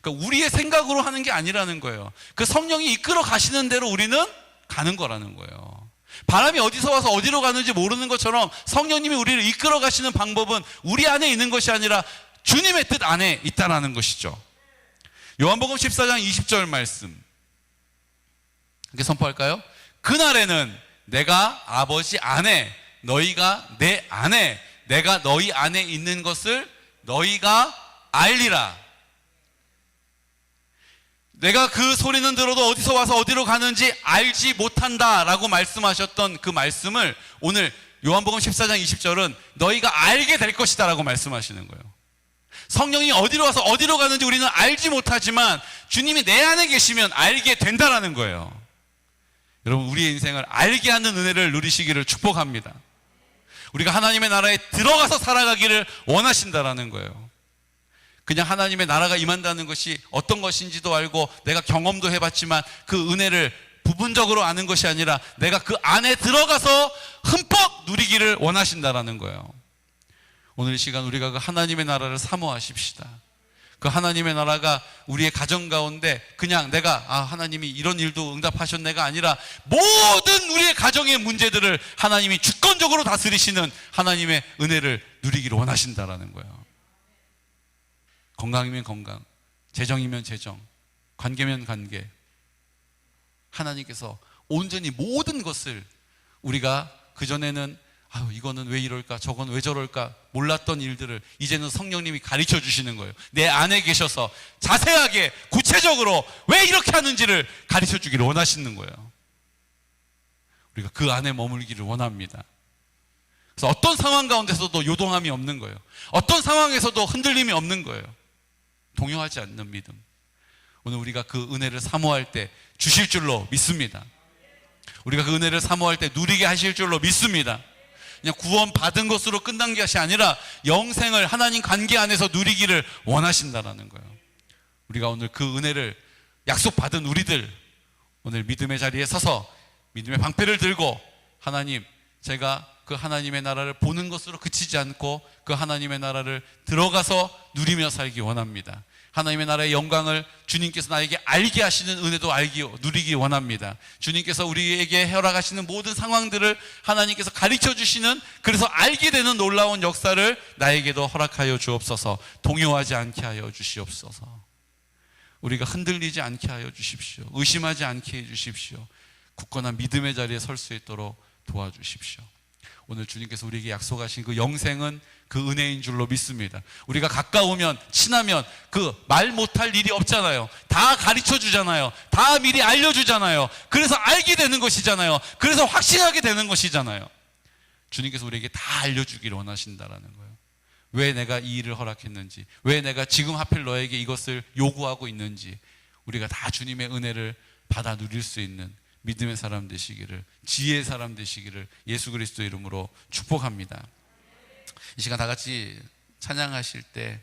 그러니까 우리의 생각으로 하는 게 아니라는 거예요. 그 성령이 이끌어 가시는 대로 우리는 가는 거라는 거예요. 바람이 어디서 와서 어디로 가는지 모르는 것처럼 성령님이 우리를 이끌어 가시는 방법은 우리 안에 있는 것이 아니라 주님의 뜻 안에 있다는 것이죠. 요한복음 14장 20절 말씀 이렇게 선포할까요? 그날에는 내가 아버지 안에, 너희가 내 안에, 내가 너희 안에 있는 것을 너희가 알리라. 내가 그 소리는 들어도 어디서 와서 어디로 가는지 알지 못한다라고 말씀하셨던 그 말씀을 오늘 요한복음 14장 20절은 너희가 알게 될 것이다 라고 말씀하시는 거예요. 성령이 어디로 와서 어디로 가는지 우리는 알지 못하지만 주님이 내 안에 계시면 알게 된다라는 거예요. 여러분, 우리의 인생을 알게 하는 은혜를 누리시기를 축복합니다. 우리가 하나님의 나라에 들어가서 살아가기를 원하신다라는 거예요. 그냥 하나님의 나라가 임한다는 것이 어떤 것인지도 알고 내가 경험도 해봤지만 그 은혜를 부분적으로 아는 것이 아니라 내가 그 안에 들어가서 흠뻑 누리기를 원하신다라는 거예요. 오늘 이 시간 우리가 그 하나님의 나라를 사모하십시다. 그 하나님의 나라가 우리의 가정 가운데 그냥 내가 하나님이 이런 일도 응답하셨네가 아니라 모든 우리의 가정의 문제들을 하나님이 주권적으로 다스리시는 하나님의 은혜를 누리기를 원하신다라는 거예요. 건강이면 건강, 재정이면 재정, 관계면 관계. 하나님께서 온전히 모든 것을 우리가 그전에는 이거는 왜 이럴까, 저건 왜 저럴까 몰랐던 일들을 이제는 성령님이 가르쳐 주시는 거예요. 내 안에 계셔서 자세하게 구체적으로 왜 이렇게 하는지를 가르쳐 주기를 원하시는 거예요. 우리가 그 안에 머물기를 원합니다. 그래서 어떤 상황 가운데서도 요동함이 없는 거예요. 어떤 상황에서도 흔들림이 없는 거예요. 동요하지 않는 믿음. 오늘 우리가 그 은혜를 사모할 때 주실 줄로 믿습니다. 우리가 그 은혜를 사모할 때 누리게 하실 줄로 믿습니다. 그냥 구원 받은 것으로 끝난 것이 아니라 영생을 하나님 관계 안에서 누리기를 원하신다라는 거예요. 우리가 오늘 그 은혜를 약속받은 우리들, 오늘 믿음의 자리에 서서 믿음의 방패를 들고, 하나님, 제가 그 하나님의 나라를 보는 것으로 그치지 않고 그 하나님의 나라를 들어가서 누리며 살기 원합니다. 하나님의 나라의 영광을 주님께서 나에게 알게 하시는 은혜도 누리기 원합니다. 주님께서 우리에게 허락하시는 모든 상황들을 하나님께서 가르쳐 주시는, 그래서 알게 되는 놀라운 역사를 나에게도 허락하여 주옵소서. 동요하지 않게 하여 주시옵소서. 우리가 흔들리지 않게 하여 주십시오. 의심하지 않게 해 주십시오. 굳건한 믿음의 자리에 설 수 있도록 도와주십시오. 오늘 주님께서 우리에게 약속하신 그 영생은 그 은혜인 줄로 믿습니다. 우리가 가까우면, 친하면 그 말 못할 일이 없잖아요. 다 가르쳐 주잖아요. 다 미리 알려주잖아요. 그래서 알게 되는 것이잖아요. 그래서 확신하게 되는 것이잖아요. 주님께서 우리에게 다 알려주기를 원하신다라는 거예요. 왜 내가 이 일을 허락했는지, 왜 내가 지금 하필 너에게 이것을 요구하고 있는지, 우리가 다 주님의 은혜를 받아 누릴 수 있는 믿음의 사람 되시기를, 지혜의 사람 되시기를 예수 그리스도 이름으로 축복합니다. 이 시간 다 같이 찬양하실 때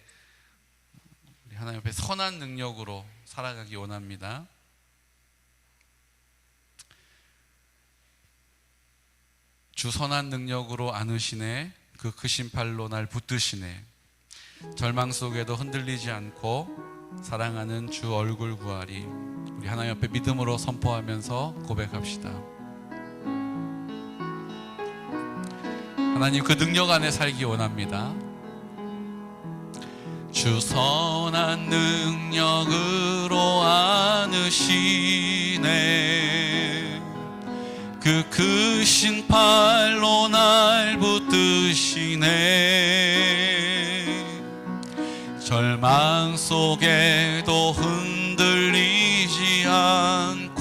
우리 하나님 앞에 선한 능력으로 살아가기 원합니다. 주 선한 능력으로 안으시네, 그 크신 팔로 날 붙드시네. 절망 속에도 흔들리지 않고 사랑하는 주 얼굴 구하리. 우리 하나님 앞에 믿음으로 선포하면서 고백합시다. 하나님, 그 능력 안에 살기 원합니다. 주 선한 능력으로 안으시네, 그 크신 팔로 날 붙드시네. 절망 속에도 흔들리지 않고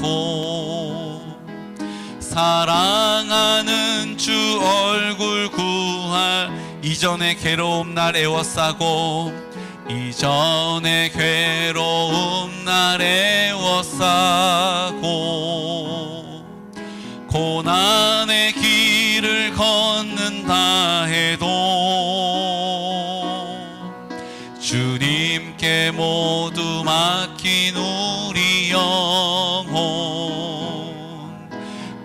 사랑하는 주 얼굴 구할. 이전의 괴로움 날 애워싸고, 이전의 괴로움 날 애워싸고, 고난의 길을 걷는다 해도 주님께 모두 맡긴 우리 영혼,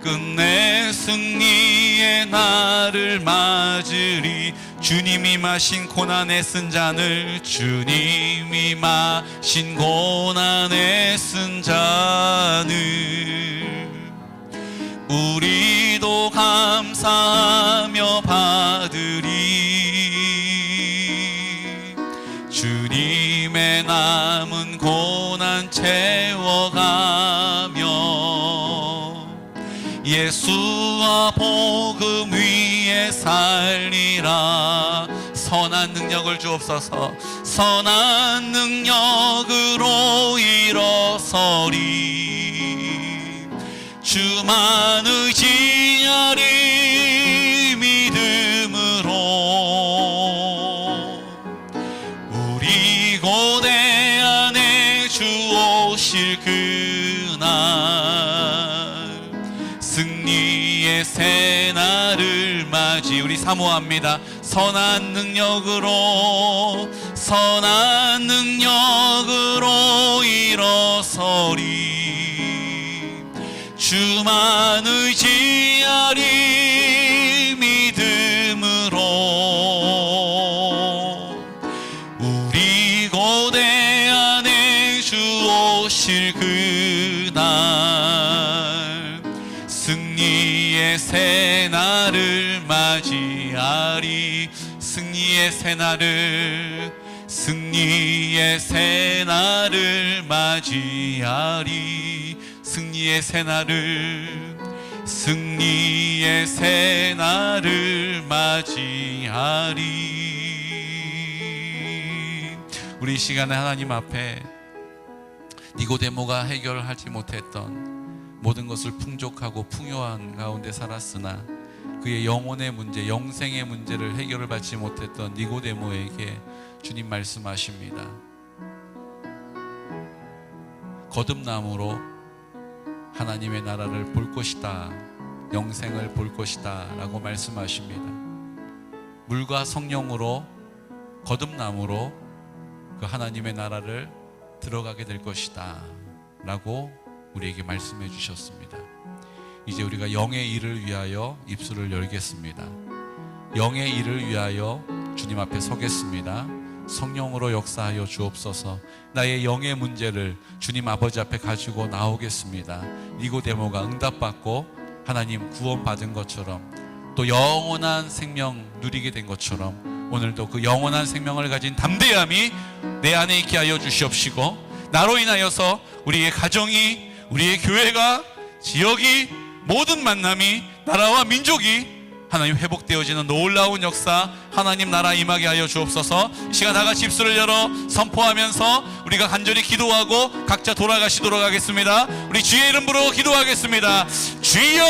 끝내 승리의 날을 맞으리. 주님이 마신 고난에 쓴 잔을, 주님이 마신 고난에 쓴 잔을 우리도 감사하며 받으리. 주님의 남은 고난 채워가며 예수와 복음 위에 살리라. 선한 능력을 주옵소서. 선한 능력으로 일어서리. 주만 의지하리. 믿음으로 우리 고대 안에 주 오실 그날, 승리의 새날을 맞이. 우리 사모합니다. 선한 능력으로, 선한 능력으로 일어서리. 주만 의지하리. 믿음으로 우리 고대 안에 주 오실 그날, 승리의 새날을 맞이하리. 승리의 새날을, 승리의 새날을 맞이하리. 승리의 새날을, 승리의 새날을 맞이하리. 우리 이 시간에 하나님 앞에 니고데모가 해결하지 못했던 모든 것을 풍족하고 풍요한 가운데 살았으나 그의 영혼의 문제, 영생의 문제를 해결을 받지 못했던 니고데모에게 주님 말씀하십니다. 거듭남으로 하나님의 나라를 볼 것이다, 영생을 볼 것이다 라고 말씀하십니다. 물과 성령으로, 거듭남으로 그 하나님의 나라를 들어가게 될 것이다 라고 우리에게 말씀해 주셨습니다. 이제 우리가 영의 일을 위하여 입술을 열겠습니다. 영의 일을 위하여 주님 앞에 서겠습니다. 성령으로 역사하여 주옵소서. 나의 영의 문제를 주님 아버지 앞에 가지고 나오겠습니다. 니고데모가 응답받고 하나님 구원받은 것처럼, 또 영원한 생명 누리게 된 것처럼 오늘도 그 영원한 생명을 가진 담대함이 내 안에 있게 하여 주시옵시고, 나로 인하여서 우리의 가정이, 우리의 교회가, 지역이, 모든 만남이, 나라와 민족이 하나님 회복되어지는 놀라운 역사, 하나님 나라 임하게 하여 주옵소서. 이 시간 다 같이 입술을 열어 선포하면서 우리가 간절히 기도하고 각자 돌아가시도록 하겠습니다. 우리 주의 이름 부르고 기도하겠습니다. 주여!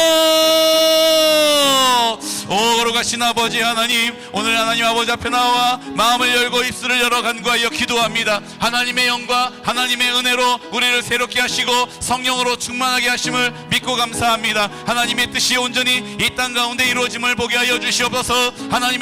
오 거룩하신 아버지 하나님, 오늘 하나님 아버지 앞에 나와 마음을 열고 입술을 열어 간구하여 기도합니다. 하나님의 영과 하나님의 은혜로 우리를 새롭게 하시고 성령으로 충만하게 하심을 믿고 감사합니다. 하나님의 뜻이 온전히 이 땅 가운데 이루어짐을 보게 하여 주시옵소서. 하나님의